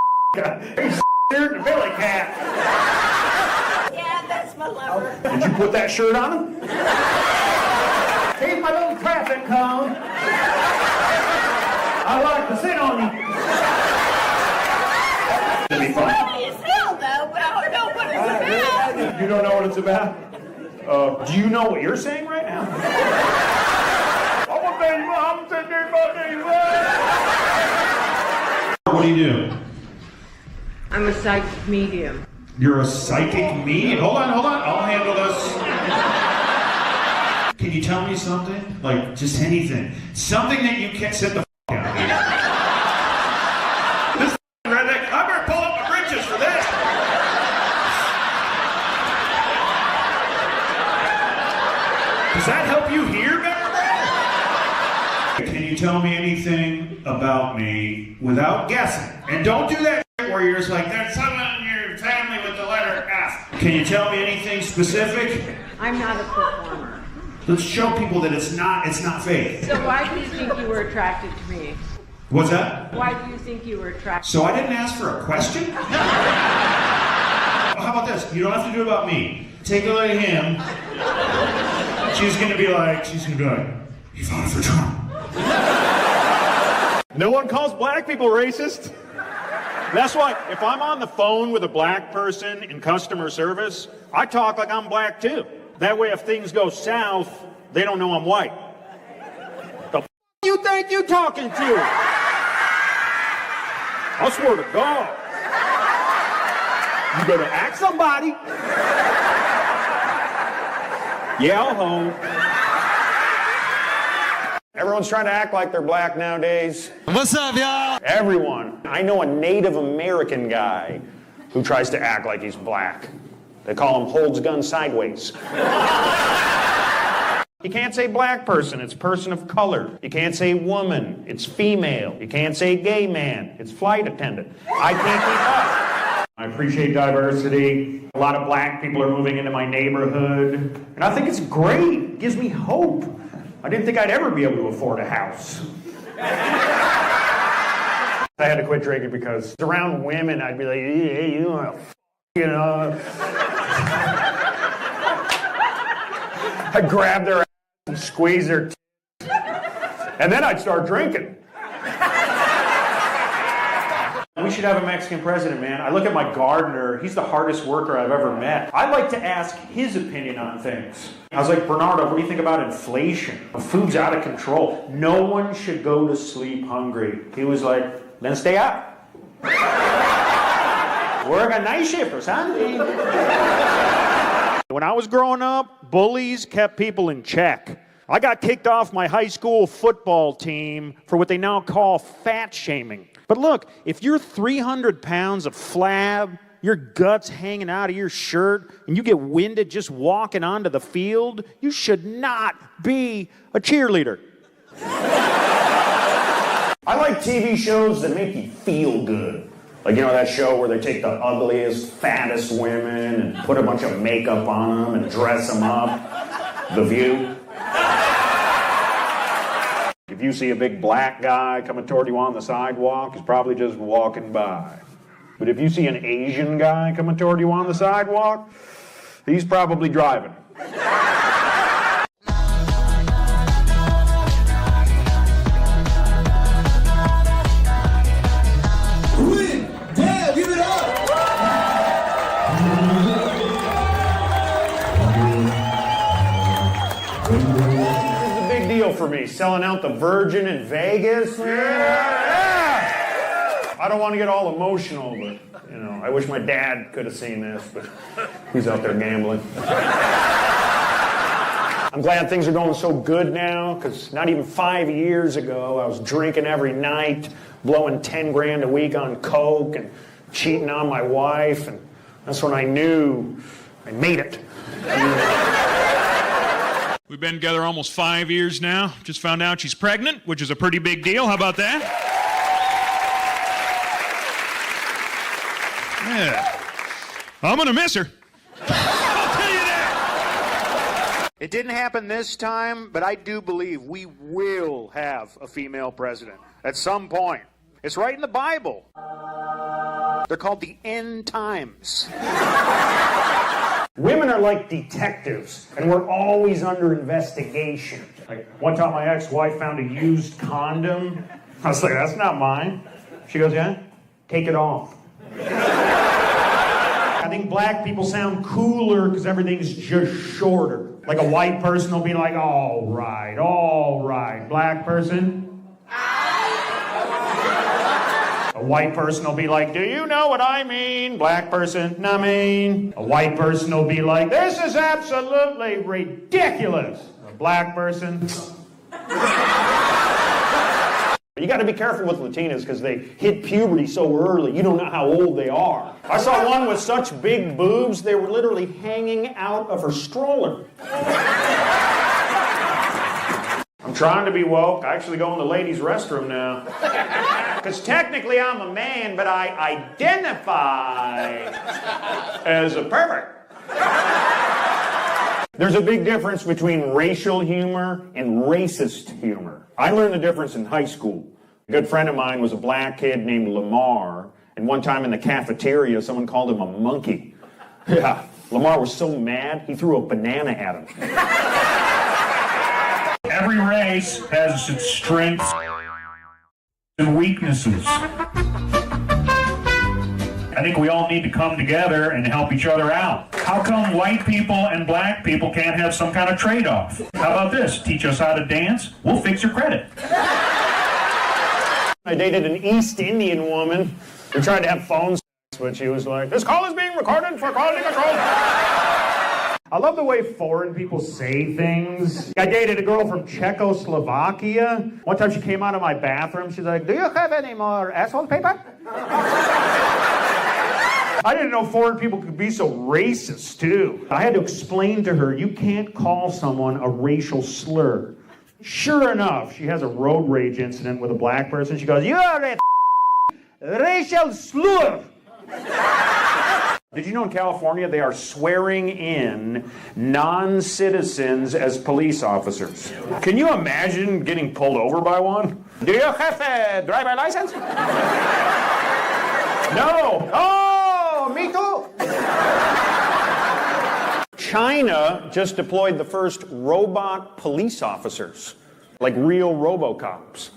He's steering the Billy Cat. Yeah, that's my lover. Did you put that shirt on him? He's my little traffic cone. I like to sit on him. It'll be fun. Funny as hell, though, but I don't know what it's about. You don't know what it's about? Do you know what you're saying right now? What do you do? I'm a psychic medium. You're a psychic medium? Hold on. I'll handle this. Can you tell me something? Like, just anything. Something that you can't sit the f*** out. This redneck, I better pull up my britches for this. Does that help you hear better? Can you tell me anything about me without guessing? And don't do that where you're just like, there's someone in your family with the letter F. Can you tell me anything specific? I'm not a performer. Let's show people that it's not fake. So why do you think you were attracted to me? What's that? Why do you think you were attracted? So I didn't ask for a question? How about this? You don't have to do it about me. Take a look at him. She's gonna be like, you voted for Trump. No one calls black people racist. That's why if I'm on the phone with a black person in customer service, I talk like I'm black too. That way if things go south, they don't know I'm white. The f*** you think you talking to? I swear to God. You better ask somebody. Yeah, ho. Everyone's trying to act like they're black nowadays. What's up, y'all? Everyone. I know a Native American guy who tries to act like he's black. They call him holds gun sideways. You can't say black person, it's person of color. You can't say woman, it's female. You can't say gay man, it's flight attendant. I can't keep up. I appreciate diversity. A lot of black people are moving into my neighborhood. And I think it's great. It gives me hope. I didn't think I'd ever be able to afford a house. I had to quit drinking because around women, I'd be like, hey, you want to, you know. I'd grab their ass and squeeze their and then I'd start drinking. We should have a Mexican president, man. I look at my gardener. He's the hardest worker I've ever met. I'd like to ask his opinion on things. I was like, Bernardo, what do you think about inflation? Food's out of control. No one should go to sleep hungry. He was like, then stay up. Work a night shift or something. When I was growing up, bullies kept people in check. I got kicked off my high school football team for what they now call fat shaming. But look, if you're 300 pounds of flab, your guts hanging out of your shirt, and you get winded just walking onto the field, you should not be a cheerleader. I like TV shows that make you feel good. Like, you know that show where they take the ugliest, fattest women and put a bunch of makeup on them and dress them up? The View. If you see a big black guy coming toward you on the sidewalk, he's probably just walking by. But if you see an Asian guy coming toward you on the sidewalk, he's probably driving. Quinn, damn, give it up! For me, selling out the Virgin in Vegas. Yeah. I don't want to get all emotional, but, you know, I wish my dad could have seen this, but he's out there gambling. I'm glad things are going so good now, because not even 5 years ago, I was drinking every night, blowing 10 grand a week on coke and cheating on my wife, and that's when I knew I made it. We've been together almost 5 years now. Just found out she's pregnant, which is a pretty big deal. How about that? Yeah. I'm gonna miss her. I'll tell you that. It didn't happen this time, but I do believe we will have a female president at some point. It's right in the Bible. They're called the end times. Women are like detectives, and we're always under investigation. Like, one time my ex-wife found a used condom. I was like, that's not mine. She goes, yeah? Take it off. I think black people sound cooler because everything's just shorter. Like a white person will be like, all right, all right. Black person? A white person will be like, do you know what I mean? Black person, nah, mean. A white person will be like, this is absolutely ridiculous. A black person. You got to be careful with Latinas because they hit puberty so early, you don't know how old they are. I saw one with such big boobs, they were literally hanging out of her stroller. I'm trying to be woke. I actually go in the ladies' restroom now. Because technically I'm a man, but I identify as a pervert. There's a big difference between racial humor and racist humor. I learned the difference in high school. A good friend of mine was a black kid named Lamar, and one time in the cafeteria, someone called him a monkey. Yeah, Lamar was so mad, he threw a banana at him. Every race has its strengths and weaknesses. I think we all need to come together and help each other out. How come white people and black people can't have some kind of trade-off? How about this? Teach us how to dance, we'll fix your credit. I dated an East Indian woman. We tried to have phone sex, but she was like, this call is being recorded for quality control. I love the way foreign people say things. I dated a girl from Czechoslovakia. One time she came out of my bathroom. She's like, do you have any more asshole paper? I didn't know foreign people could be so racist, too. I had to explain to her, you can't call someone a racial slur. Sure enough, she has a road rage incident with a black person. She goes, you are a racial slur. Did you know in California they are swearing in non-citizens as police officers? Can you imagine getting pulled over by one? Do you have a driver's license? No. Oh, me too. China just deployed the first robot police officers, like real RoboCops.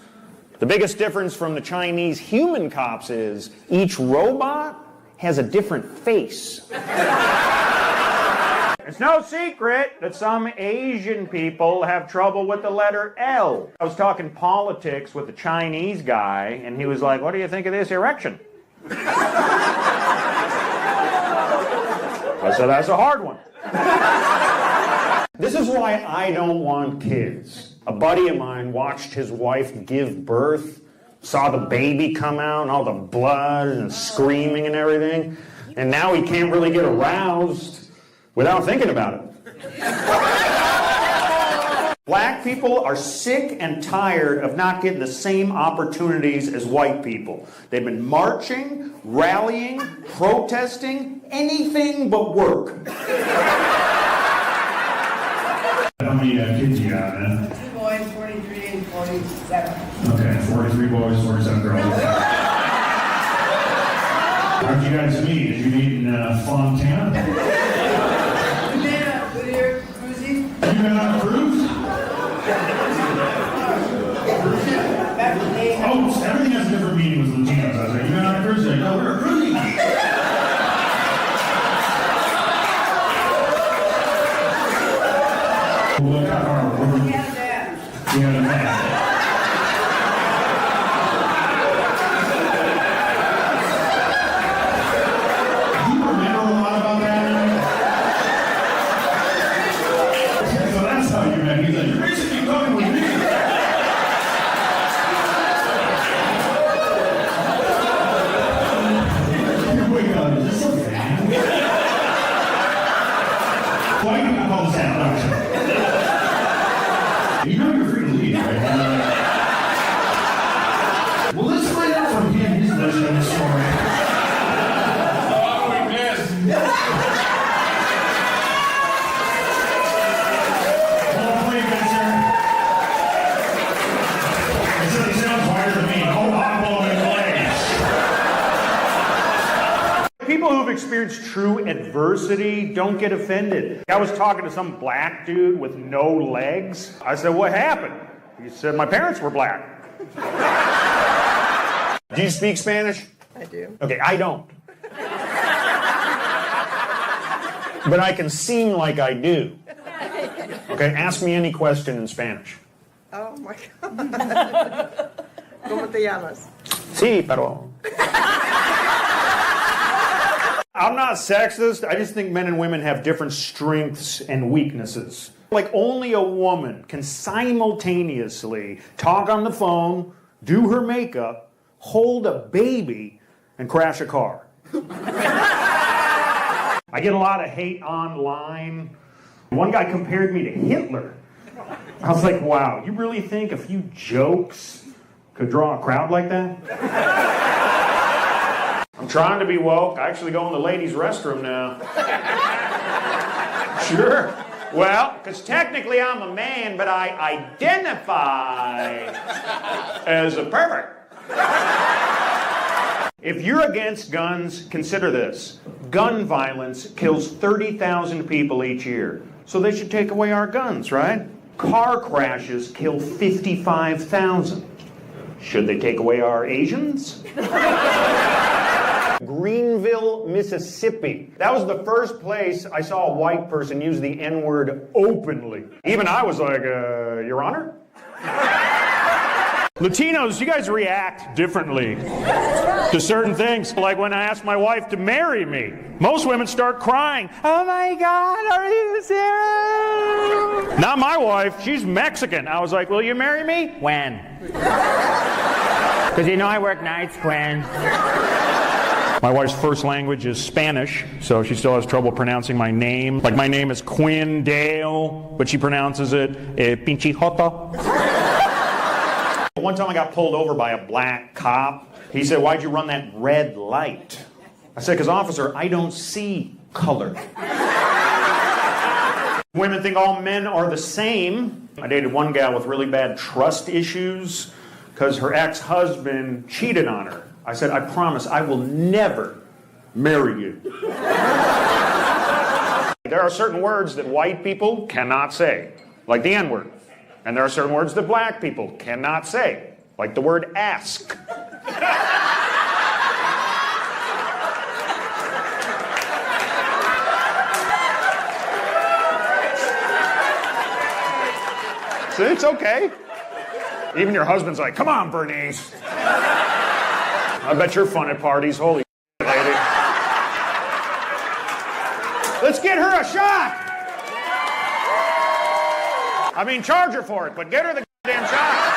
The biggest difference from the Chinese human cops is each robot has a different face. It's no secret that some Asian people have trouble with the letter L. I was talking politics with a Chinese guy, and he was like, "What do you think of this erection?" I said, "That's a hard one." This is why I don't want kids. A buddy of mine watched his wife give birth, saw the baby come out and all the blood and screaming and everything, and now he can't really get aroused without thinking about it. Black people are sick and tired of not getting the same opportunities as white people. They've been marching, rallying, protesting, anything but work. How many kids you got, man? 2 boys, 43 and 47. Okay, 43 boys, 47 girls. How'd you guys meet? Did you meet in Fontana? We met up with your cruising. You been on a cruise? Oh, everything has a different meaning with Latinos. I was like, you been on a cruise? Like, no, we're cruising. Look how far we're We had a dad. We had a man. Do you remember a lot about that? So that's how you met. He's like, you're basically coming with me. Wake up, is this a fan? Why do you call this out? You know you're free to leave, right? Well, let's find out from him his version of the story. Oh, we missed. Hold on, wait a minute, sir. He said he sounds harder than me. Hold on, blowing legs. People who've experienced true adversity don't get offended. I was talking to some black dude with no legs. I said, "What happened?" He said, "My parents were black." Do you speak Spanish? I do. Okay, I don't. But I can seem like I do. Okay, ask me any question in Spanish. Oh my God. ¿Cómo te llamas? Sí, pero... I'm not sexist. I just think men and women have different strengths and weaknesses. Like, only a woman can simultaneously talk on the phone, do her makeup, hold a baby, and crash a car. I get a lot of hate online. One guy compared me to Hitler. I was like, wow, you really think a few jokes could draw a crowd like that? I'm trying to be woke. I actually go in the ladies' restroom now. Sure. Well, because technically I'm a man, but I identify as a pervert. If you're against guns, consider this. Gun violence kills 30,000 people each year. So they should take away our guns, right? Car crashes kill 55,000. Should they take away our Asians? Greenville, Mississippi. That was the first place I saw a white person use the N-word openly. Even I was like, Your Honor? Latinos, you guys react differently to certain things. Like when I asked my wife to marry me, most women start crying. Oh my God, are you serious? Not my wife, she's Mexican. I was like, will you marry me? When? Because you know I work nights, Quinn. My wife's first language is Spanish, so she still has trouble pronouncing my name. Like my name is Quinn Dale, but she pronounces it Pinche Joto. One time I got pulled over by a black cop. He said, why'd you run that red light? I said, because officer, I don't see color. Women think all men are the same. I dated one gal with really bad trust issues because her ex-husband cheated on her. I said, I promise I will never marry you. There are certain words that white people cannot say, like the N-word. And there are certain words that black people cannot say, like the word ask. So it's okay. Even your husband's like, come on, Bernice. I bet you're fun at parties. Holy shit, lady. Let's get her a shot. I mean, charge her for it, but get her the goddamn shot.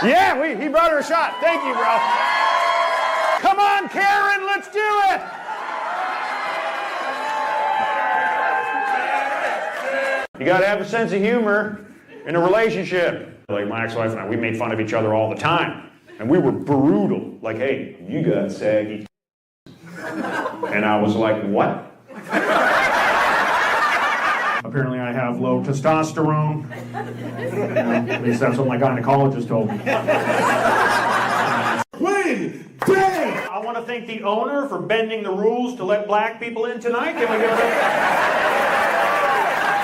Yeah, he brought her a shot. Thank you, bro. Come on, Karen, let's do it. You gotta have a sense of humor in a relationship. Like my ex-wife and I, we made fun of each other all the time. And we were brutal. Like, hey, you got saggy. And I was like, what? Apparently I have low testosterone. At least that's what my gynecologist told me. Quinn, dang! I want to thank the owner for bending the rules to let black people in tonight. Can we give it a...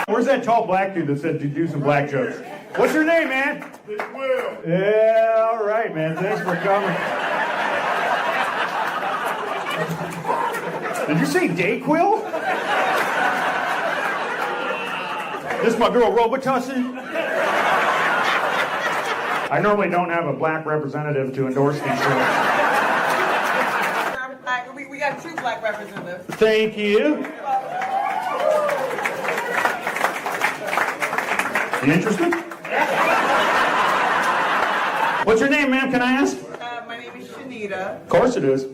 Where's that tall black dude that said to do some black jokes? What's your name, man? It's Will. Yeah, all right, man. Thanks for coming. Did you say Dayquil? This is my girl Robitussin. I normally don't have a black representative to endorse these shows. We got 2 black representatives. Thank you. You interested? What's your name, ma'am? Can I ask? My name is Shanita. Of course it is.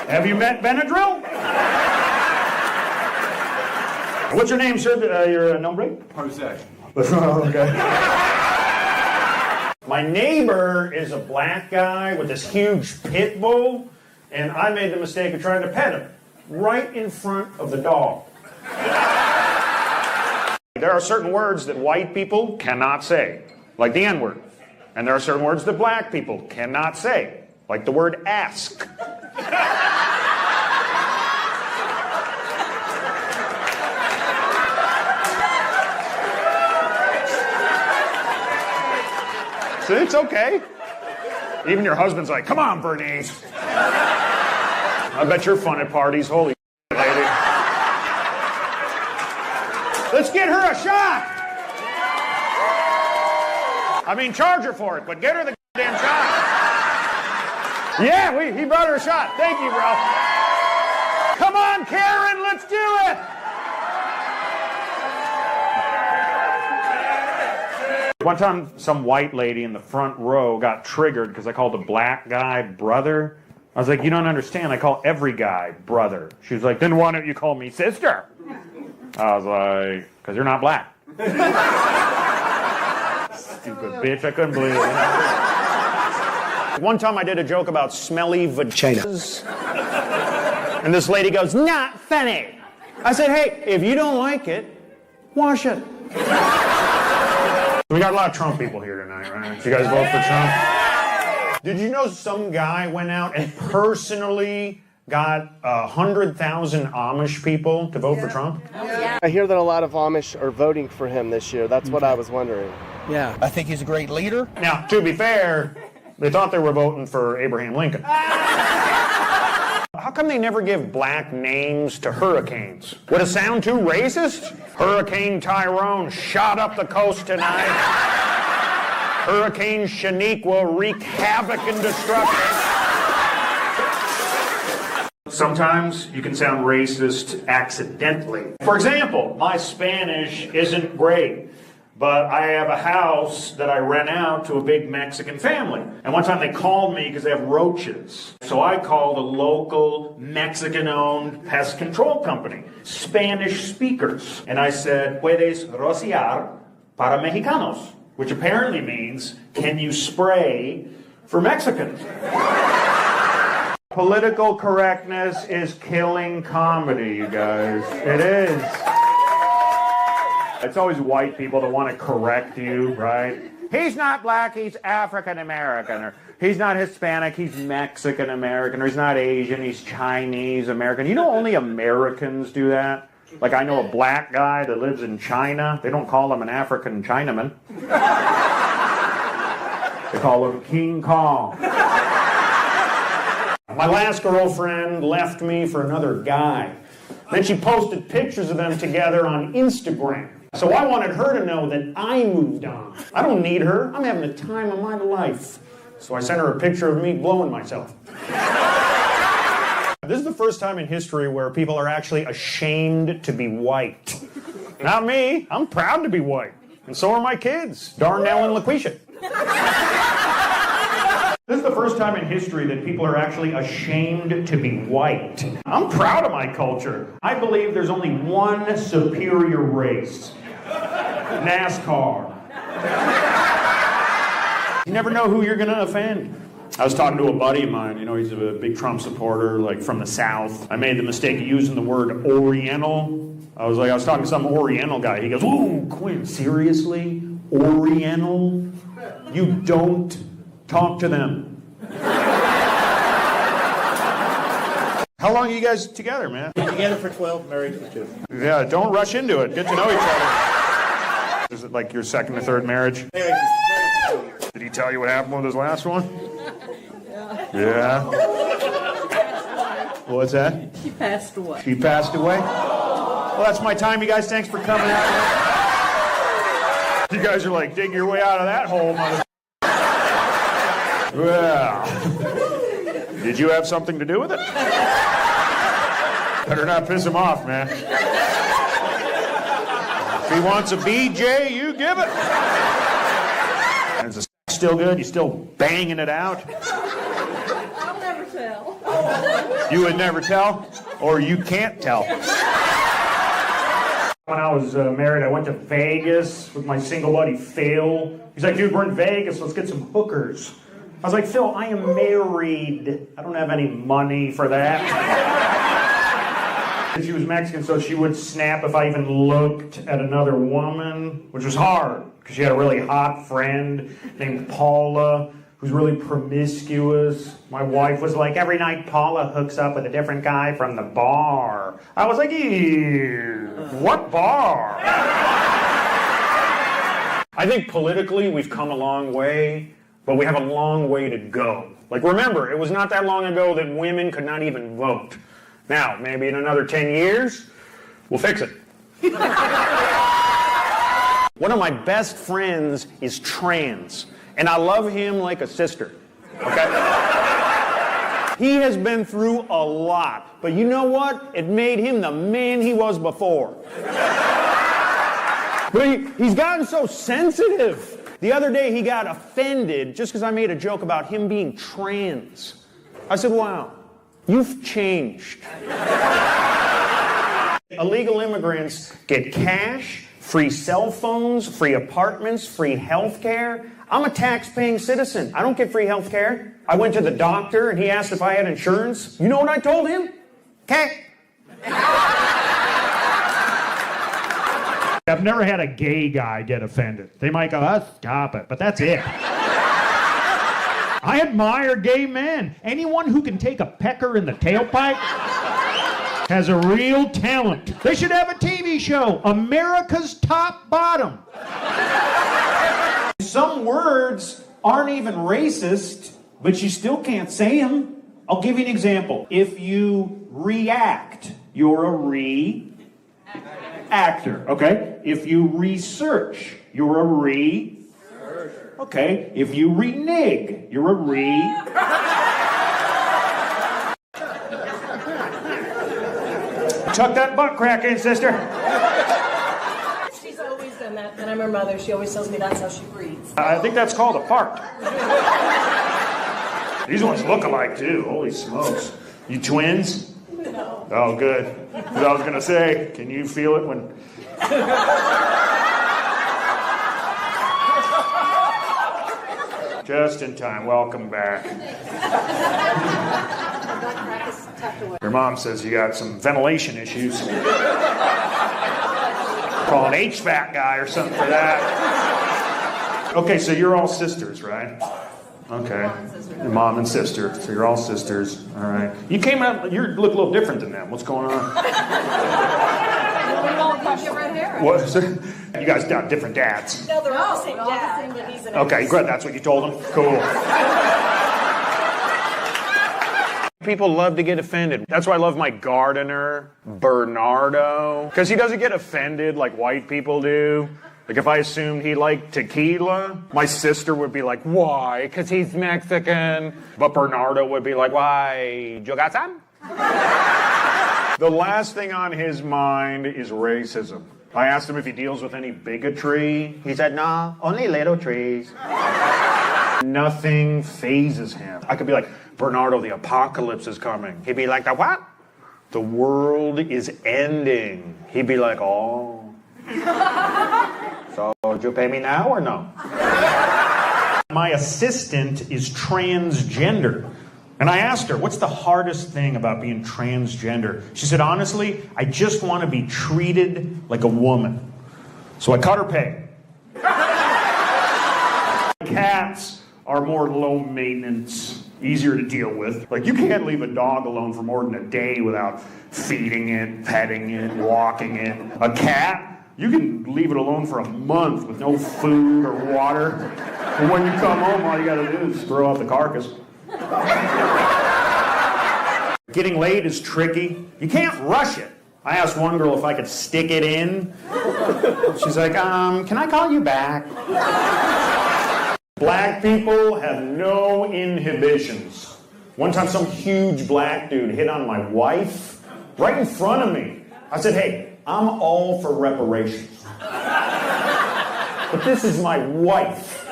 Have you met Benadryl? What's your name, sir? Your nombre? Jose. Okay. My neighbor is a black guy with this huge pit bull, and I made the mistake of trying to pet him right in front of the dog. There are certain words that white people cannot say, like the N-word. And there are certain words that black people cannot say, like the word ask. So it's okay. Even your husband's like, come on, Bernice. I bet you're fun at parties. Holy shit, lady. Let's get her a shot. I mean, charge her for it, but get her the goddamn shot. Yeah, he brought her a shot. Thank you, bro. Come on, Karen, let's do it. One time, some white lady in the front row got triggered because I called a black guy brother. I was like, you don't understand. I call every guy brother. She was like, then why don't you call me sister? I was like, because you're not black. Stupid bitch. I couldn't believe it. One time I did a joke about smelly vaginas. And this lady goes, not funny. I said, hey, if you don't like it, wash it. We got a lot of Trump people here tonight, right? You guys vote for Trump? Did you know some guy went out and personally got 100,000 Amish people to vote for Trump? I hear that a lot of Amish are voting for him this year. That's what I was wondering. Yeah. I think he's a great leader. Now, to be fair, they thought they were voting for Abraham Lincoln. How come they never give black names to hurricanes? Would it sound too racist? Hurricane Tyrone shot up the coast tonight. Hurricane Shaniqua wreaked havoc and destruction. Sometimes you can sound racist accidentally. For example, my Spanish isn't great, but I have a house that I rent out to a big Mexican family. And one time they called me because they have roaches. So I called a local Mexican-owned pest control company, Spanish speakers. And I said, ¿Puedes rociar para mexicanos? Which apparently means, can you spray for Mexicans? Political correctness is killing comedy, you guys. It is. It's always white people that want to correct you, right? He's not black, he's African American, or he's not Hispanic, he's Mexican American, or he's not Asian, he's Chinese American. You know only Americans do that? Like I know a black guy that lives in China. They don't call him an African Chinaman. They call him King Kong. My last girlfriend left me for another guy. Then she posted pictures of them together on Instagram. So I wanted her to know that I moved on. I don't need her. I'm having the time of my life. So I sent her a picture of me blowing myself. This is the first time in history where people are actually ashamed to be white. Not me. I'm proud to be white. And so are my kids, Darnell and LaQuisha. This is the first time in history that people are actually ashamed to be white. I'm proud of my culture. I believe there's only one superior race. NASCAR. You never know who you're going to offend. I was talking to a buddy of mine, you know, he's a big Trump supporter, like from the South. I made the mistake of using the word Oriental. I was talking to some Oriental guy. He goes, "Ooh, Quinn, seriously? Oriental? You don't talk to them." How long are you guys together, man? Together for 12, married for 2. Yeah, don't rush into it. Get to know each other. Is it like your second or third marriage? Married for 2 years. Did he tell you what happened with his last one? Yeah. What's that? She passed away. She passed away? Well, that's my time, you guys. Thanks for coming out. You guys are like, dig your way out of that hole, mother. Well, did you have something to do with it? Better not piss him off, man. If he wants a BJ, you give it. And is the sex still good? You still banging it out? I'll never tell. You would never tell? Or you can't tell? When I was married, I went to Vegas with my single buddy, Phil. He's like, "Dude, we're in Vegas. Let's get some hookers." I was like, "Phil, I am married. I don't have any money for that." She was Mexican, so she would snap if I even looked at another woman, which was hard, because she had a really hot friend named Paula, who's really promiscuous. My wife was like, every night Paula hooks up with a different guy from the bar. I was like, ew, what bar? I think politically we've come a long way, but we have a long way to go. Like, remember, it was not that long ago that women could not even vote. Now, maybe in another 10 years, we'll fix it. One of my best friends is trans, and I love him like a sister, okay? He has been through a lot, but you know what? It made him the man he was before. But he's gotten so sensitive. The other day he got offended just because I made a joke about him being trans. I said, wow, you've changed. Illegal immigrants get cash, free cell phones, free apartments, free health care. I'm a tax-paying citizen. I don't get free health care. I went to the doctor and he asked if I had insurance. You know what I told him? Okay. I've never had a gay guy get offended. They might go, oh, stop it, but that's it. I admire gay men. Anyone who can take a pecker in the tailpipe has a real talent. They should have a TV show, America's Top Bottom. Some words aren't even racist, but you still can't say them. I'll give you an example. If you react, you're a re-actor, okay? If you research, you're a re... Okay, if you renege, you're a re... Tuck that butt crack in, sister. She's always done that, and I'm her mother. She always tells me that's how she breathes. I think that's called a fart. These ones look alike, too. Holy smokes. You twins? No. Oh, good. Because I was going to say, can you feel it when... Just in time. Welcome back. That crack is tucked away. Your mom says you got some ventilation issues. Call an HVAC guy or something for that. Okay, so you're all sisters, right? Okay. Your mom and sister. So you're all sisters. All right. You came out, you look a little different than them. What's going on? What? You guys got different dads. No, they're all the same dad. But he's an Okay, good. That's what you told them? Cool. People love to get offended. That's why I love my gardener, Bernardo. Because he doesn't get offended like white people do. Like if I assumed he liked tequila, my sister would be like, why? Because he's Mexican. But Bernardo would be like, why? You got some? The last thing on his mind is racism. I asked him if he deals with any bigotry. He said, nah, only little trees. Nothing phases him. I could be like, Bernardo, the apocalypse is coming. He'd be like, the what? The world is ending. He'd be like, oh. So, do you pay me now or no? My assistant is transgender. And I asked her, what's the hardest thing about being transgender? She said, honestly, I just want to be treated like a woman. So I cut her pay. Cats are more low maintenance, easier to deal with. Like, you can't leave a dog alone for more than a day without feeding it, petting it, walking it. A cat, you can leave it alone for a month with no food or water. And when you come home, all you gotta do is throw out the carcass. Getting laid is tricky. You can't rush it. I asked one girl if I could stick it in. She's like, can I call you back? Black people have no inhibitions. One time some huge black dude hit on my wife right in front of me. I said, hey, I'm all for reparations. But this is my wife.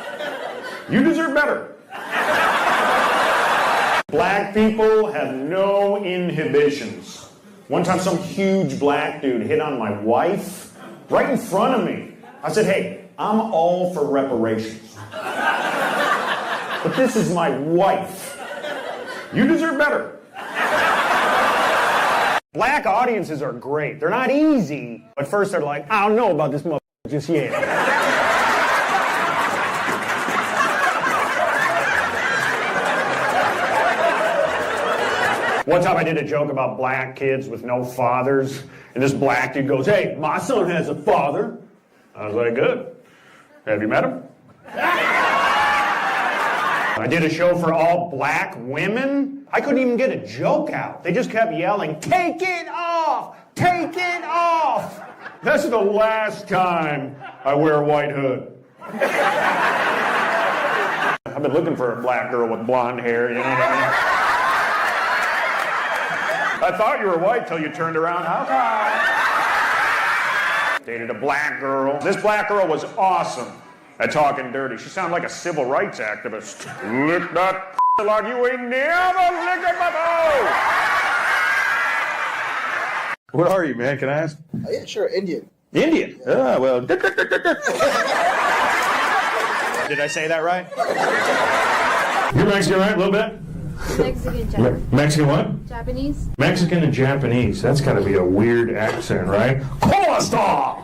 You deserve better. Black people have no inhibitions. One time some huge black dude hit on my wife right in front of me. I said, hey, I'm all for reparations. But this is my wife. You deserve better. Black audiences are great. They're not easy. At first they're like, I don't know about this motherfucker just yet. One time I did a joke about black kids with no fathers, and this black dude goes, hey, my son has a father. I was like, good. Have you met him? I did a show for all black women. I couldn't even get a joke out. They just kept yelling, take it off! Take it off! That's the last time I wear a white hood. I've been looking for a black girl with blonde hair, you know what I mean? I thought you were white till you turned around. Okay. Dated a black girl. This black girl was awesome at talking dirty. She sounded like a civil rights activist. Lick that like you ain't never licked it before. What are you, man? Can I ask? Yeah, sure, Indian. Indian? Ah, well. Did I say that right? You're Mexican, right? A little bit? Mexican, Mexican what? Japanese. Mexican and Japanese. That's got to be a weird accent, right? ¿Cómo está?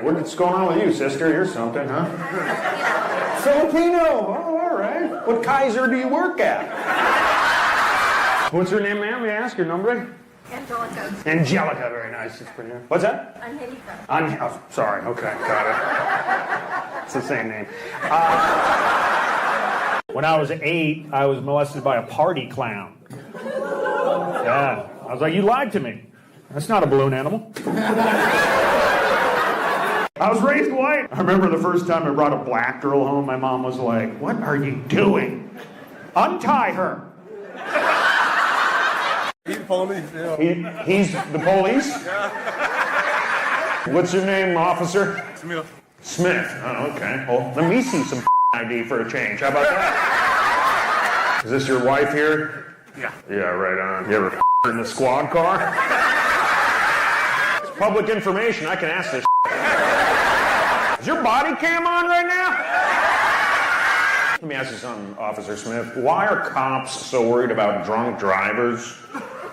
What's going on with you, sister? You're something, huh? Filipino. Oh, all right. What Kaiser do you work at? What's your name, ma'am? May I ask your number? Angelica. Angelica. Very nice. It's pretty. What's that? Angelica. Oh, sorry. Okay, got it. It's the same name. When I was 8, I was molested by a party clown. Yeah. I was like, you lied to me. That's not a balloon animal. I was raised white. I remember the first time I brought a black girl home, my mom was like, what are you doing? Untie her. He's the police, yeah. He's the police? What's your name, officer? Smith. Smith. Oh, okay. Well, let me see some ID for a change. How about that? Is this your wife here? Yeah. Yeah, right on. You ever in the squad car? It's public information. I can ask this. Is your body cam on right now? Let me ask you something, Officer Smith. Why are cops so worried about drunk drivers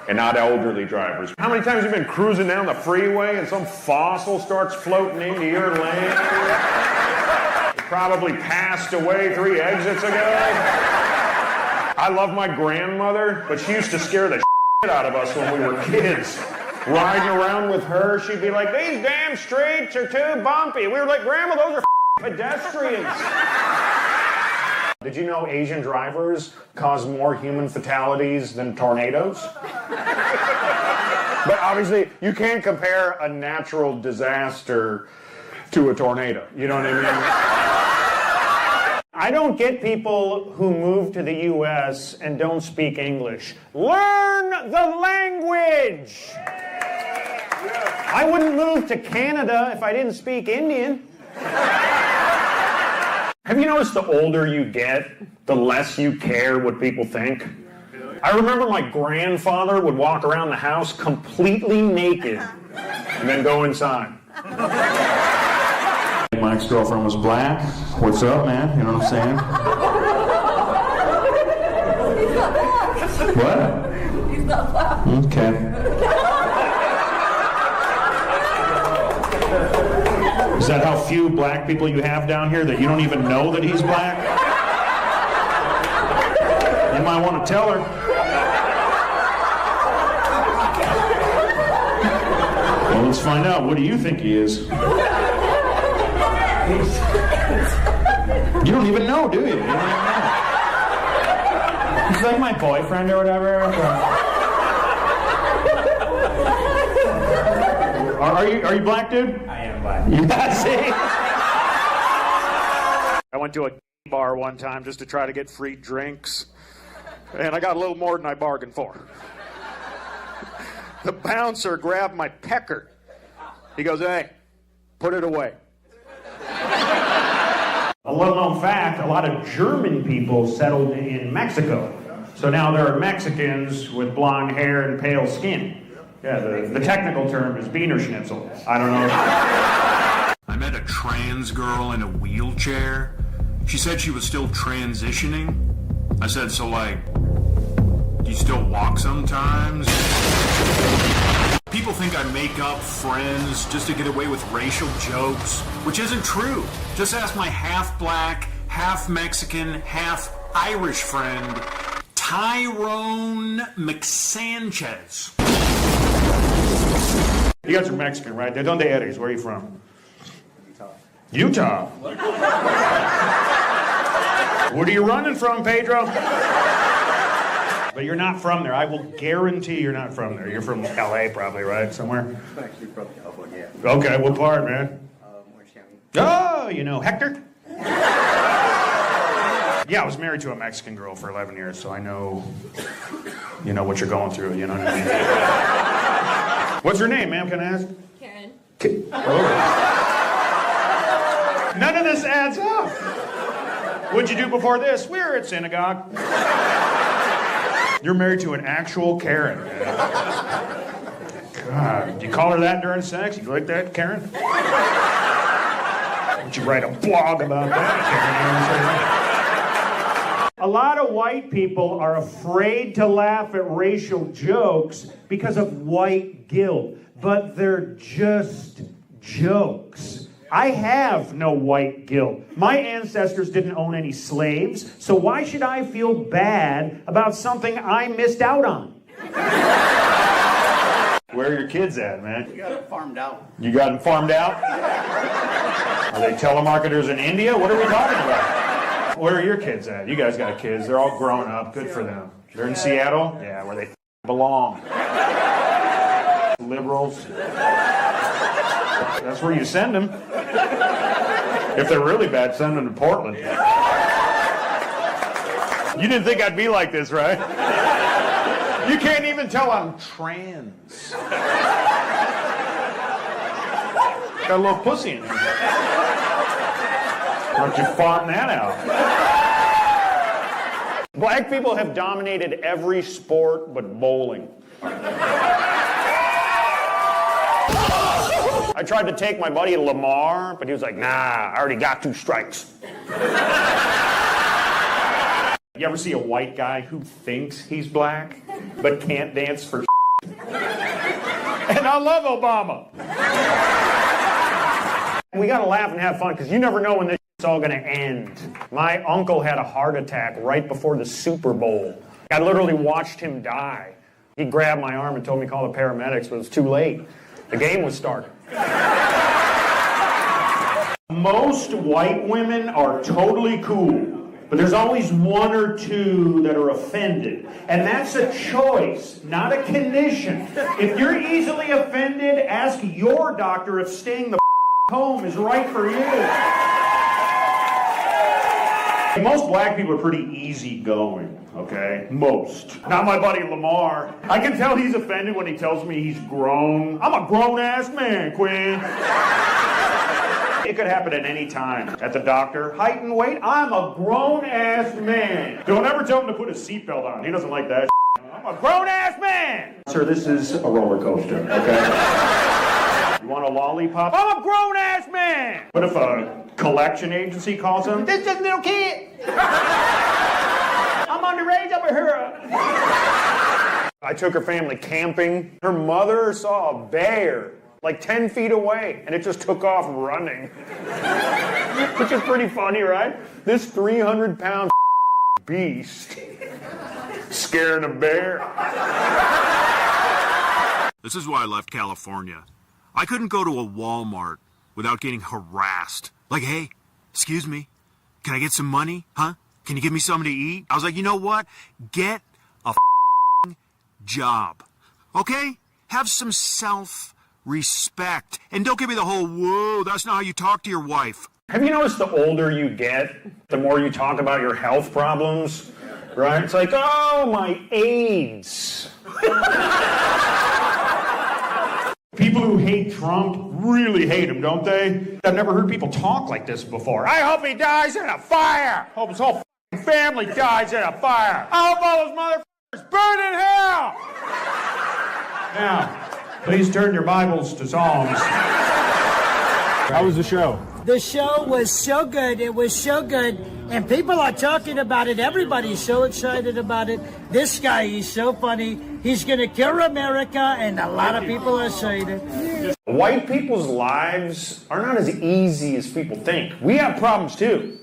and not elderly drivers? How many times have you been cruising down the freeway and some fossil starts floating into your lane? You probably passed away 3 exits ago. I love my grandmother, but she used to scare the shit out of us when we were kids. Riding around with her, she'd be like, these damn streets are too bumpy. We were like, Grandma, those are pedestrians. Did you know Asian drivers cause more human fatalities than tornadoes? But obviously, you can't compare a natural disaster to a tornado. You know what I mean? I don't get people who move to the U.S. and don't speak English. Learn the language! I wouldn't move to Canada if I didn't speak Indian. Have you noticed the older you get, the less you care what people think? I remember my grandfather would walk around the house completely naked and then go inside. My ex-girlfriend was black. What's up, man? You know what I'm saying? He's not black. What? He's not black. Okay. Is that how few black people you have down here that you don't even know that he's black? You might want to tell her. Well, let's find out. What do you think he is? You don't even know, do you? You don't even know. He's like my boyfriend or whatever. Are you black, dude? I am black. Yeah, see? I went to a bar one time just to try to get free drinks, and I got a little more than I bargained for. The bouncer grabbed my pecker. He goes, hey, put it away. A little-known fact, a lot of German people settled in Mexico. So now there are Mexicans with blonde hair and pale skin. Yeah, the technical term is Wiener Schnitzel. I don't know. I met a trans girl in a wheelchair. She said she was still transitioning. I said, so like, do you still walk sometimes? People think I make up friends just to get away with racial jokes, which isn't true. Just ask my half-black, half-Mexican, half-Irish friend, Tyrone McSanchez. You guys are Mexican, right? De donde eres? Where are you from? Utah. What are you running from, Pedro? But you're not from there. I will guarantee you're not from there. You're from L.A. probably, right? Somewhere? I'm actually from California. Okay, what part, man? Orange County. Oh, you know Hector? Yeah, I was married to a Mexican girl for 11 years, so I know, you know what you're going through, you know what I mean? What's your name, ma'am? Can I ask? Karen. Oh. None of this adds up. What'd you do before this? We were at synagogue. You're married to an actual Karen. God, do you call her that during sex? You like that, Karen? Why don't you write a blog about that, Karen? A lot of white people are afraid to laugh at racial jokes because of white guilt, but they're just jokes. I have no white guilt. My ancestors didn't own any slaves, so why should I feel bad about something I missed out on? Where are your kids at, man? We got it farmed out. You got them farmed out? Are they telemarketers in India? What are we talking about? Where are your kids at? You guys got kids. They're all grown up. Good for them. They're in Seattle? Yeah, where they belong. Liberals. That's where you send them. If they're really bad, send them to Portland. You didn't think I'd be like this, right? You can't even tell I'm trans. Got a little pussy in there. Why don't you fawn that out? Black people have dominated every sport but bowling. I tried to take my buddy Lamar, but he was like, nah, I already got 2 strikes. You ever see a white guy who thinks he's black, but can't dance for And I love Obama. We gotta laugh and have fun, because you never know when this shit's all gonna end. My uncle had a heart attack right before the Super Bowl. I literally watched him die. He grabbed my arm and told me to call the paramedics, but it was too late. The game was starting. Most white women are totally cool, but there's always one or two that are offended. And that's a choice, not a condition. If you're easily offended, ask your doctor if staying the home is right for you. Most black people are pretty easygoing, okay? Most. Not my buddy Lamar. I can tell he's offended when he tells me he's grown. I'm a grown-ass man, Quinn. It could happen at any time. At the doctor, height and weight, I'm a grown-ass man. Don't ever tell him to put his seatbelt on. He doesn't like that. I'm a grown-ass man. Sir, this is a roller coaster, okay? You want a lollipop? I'm a grown-ass man. But if a collection agency calls him, this is just a little kid. I'm underage over here. I took her family camping. Her mother saw a bear like 10 feet away, and it just took off running. Which is pretty funny, right? This 300-pound beast scaring a bear. This is why I left California. I couldn't go to a Walmart without getting harassed. Like, hey, excuse me, can I get some money? Huh? Can you give me something to eat? I was like, you know what? Get a job. Okay? Have some self-respect. And don't give me the whole, whoa, that's not how you talk to your wife. Have you noticed the older you get, the more you talk about your health problems? Right? It's like, oh, my AIDS. People who hate Trump really hate him, don't they? I've never heard people talk like this before. I hope he dies in a fire. I hope his whole family dies in a fire. I hope all those motherfuckers burn in hell. Now, please turn your Bibles to Psalms. How was the show? The show was so good. It was so good. And people are talking about it. Everybody's so excited about it. This guy, he's so funny. He's going to kill America, and a lot of people are saying it. White people's lives are not as easy as people think. We have problems too,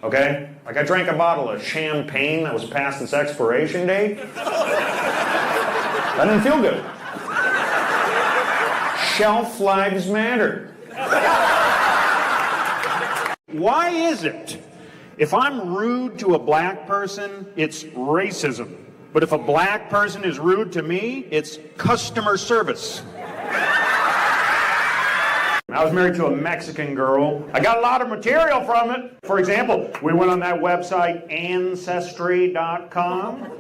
okay? Like I drank a bottle of champagne that was past its expiration date. I didn't feel good. Shelf lives matter. Why is it if I'm rude to a black person, it's racism? But if a black person is rude to me, it's customer service. I was married to a Mexican girl. I got a lot of material from it. For example, we went on that website, Ancestry.com,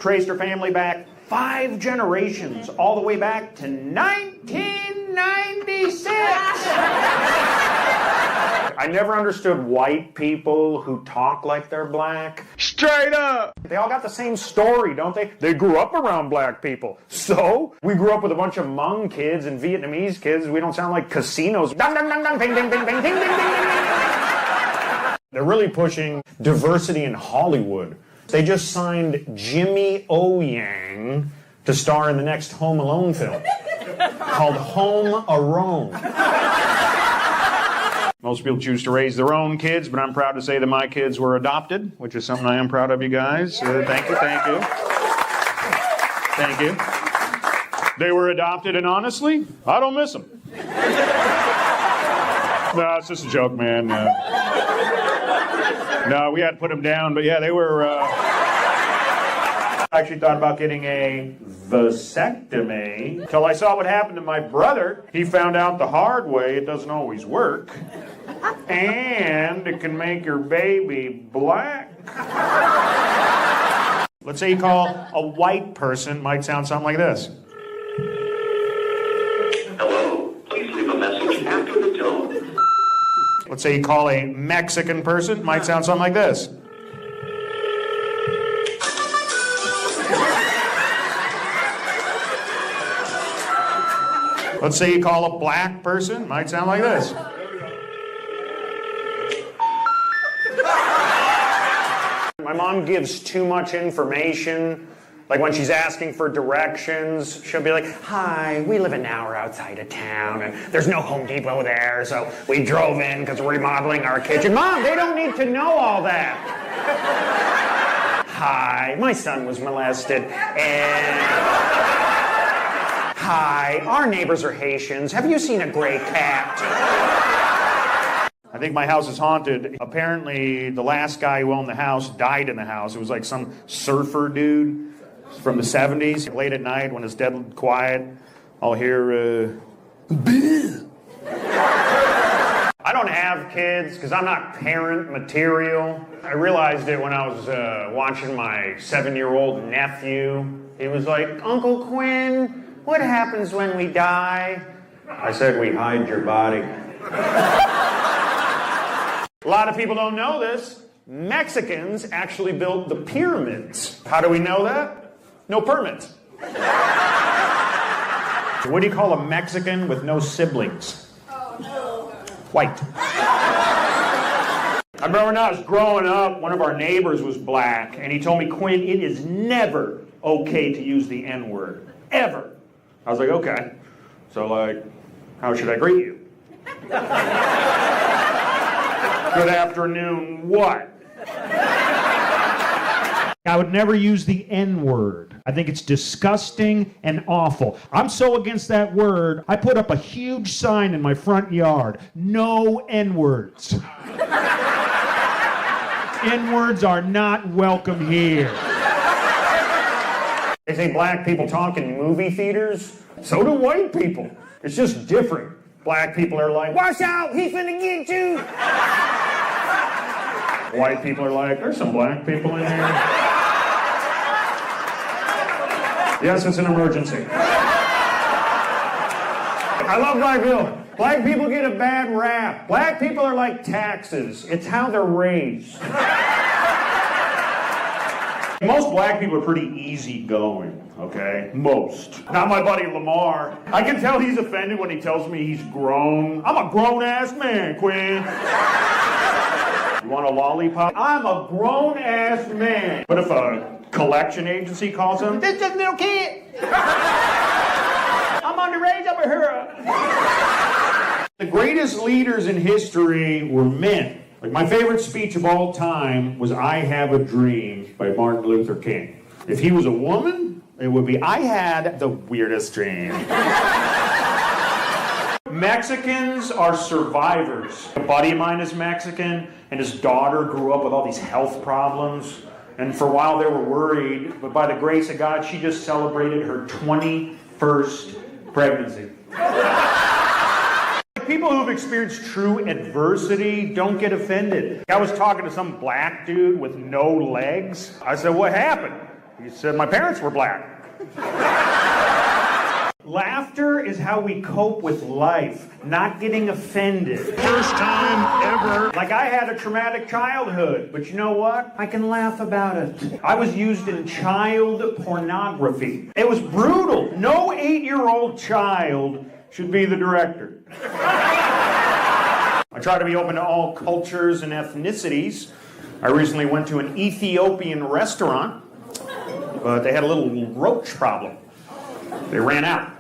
traced her family back 5 generations, all the way back to 1996. I never understood white people who talk like they're black. Straight up! They all got the same story, don't they? They grew up around black people. So, we grew up with a bunch of Hmong kids and Vietnamese kids. We don't sound like casinos. Ding, ding, ding, ding, ding, ding, ding, ding, ding, ding. They're really pushing diversity in Hollywood. They just signed Jimmy O. Yang to star in the next Home Alone film called Home Alone. Most people choose to raise their own kids, but I'm proud to say that my kids were adopted, which is something I am proud of you guys. Thank you, thank you. Thank you. They were adopted, and honestly, I don't miss them. No, it's just a joke, man. No, we had to put them down, but yeah, they were... I actually thought about getting a vasectomy until I saw what happened to my brother. He found out the hard way it doesn't always work. And it can make your baby black. Let's say you call a white person, might sound something like this. Hello, please leave a message after the tone. Let's say you call a Mexican person, might sound something like this. Let's say you call a black person, might sound like this. My mom gives too much information. Like when she's asking for directions, she'll be like, hi, we live an hour outside of town and there's no Home Depot there, so we drove in because we're remodeling our kitchen. Mom, they don't need to know all that. Hi, my son was molested and... Hi, our neighbors are Haitians. Have you seen a gray cat? I think my house is haunted. Apparently, the last guy who owned the house died in the house. It was like some surfer dude from the 70s. Late at night, when it's dead quiet, I'll hear, I don't have kids because I'm not parent material. I realized it when I was watching my 7-year-old nephew. He was like, Uncle Quinn, what happens when we die? I said, we hide your body. A lot of people don't know this. Mexicans actually built the pyramids. How do we know that? No permits. What do you call a Mexican with no siblings? White. I remember when I was growing up, one of our neighbors was black, and he told me, Quinn, it is never okay to use the N-word. Ever. I was like, okay. So, like, how should I greet you? Good afternoon, what? I would never use the N-word. I think it's disgusting and awful. I'm so against that word, I put up a huge sign in my front yard. No N-words. N-words are not welcome here. They say black people talk in movie theaters. So do white people. It's just different. Black people are like, watch out, he's finna get you. White people are like, there's some black people in here. Yes, it's an emergency. I love black people. Black people get a bad rap. Black people are like taxes. It's how they're raised. Most black people are pretty easygoing, okay? Most. Not my buddy Lamar. I can tell he's offended when he tells me he's grown. I'm a grown-ass man, Quinn. You want a lollipop? I'm a grown-ass man. But if a collection agency calls him, this is a little kid. I'm underage over here. The greatest leaders in history were men. Like my favorite speech of all time was I Have a Dream by Martin Luther King. If he was a woman, it would be I had the weirdest dream. Mexicans are survivors. A buddy of mine is Mexican, and his daughter grew up with all these health problems. And for a while they were worried, but by the grace of God, she just celebrated her 21st pregnancy. People who've experienced true adversity don't get offended. I was talking to some black dude with no legs. I said, what happened? He said, my parents were black. Laughter is how we cope with life, not getting offended. First time ever. Like I had a traumatic childhood, but you know what? I can laugh about it. I was used in child pornography. It was brutal. No 8-year-old child should be the director. I try to be open to all cultures and ethnicities. I recently went to an Ethiopian restaurant, but they had a little roach problem. They ran out.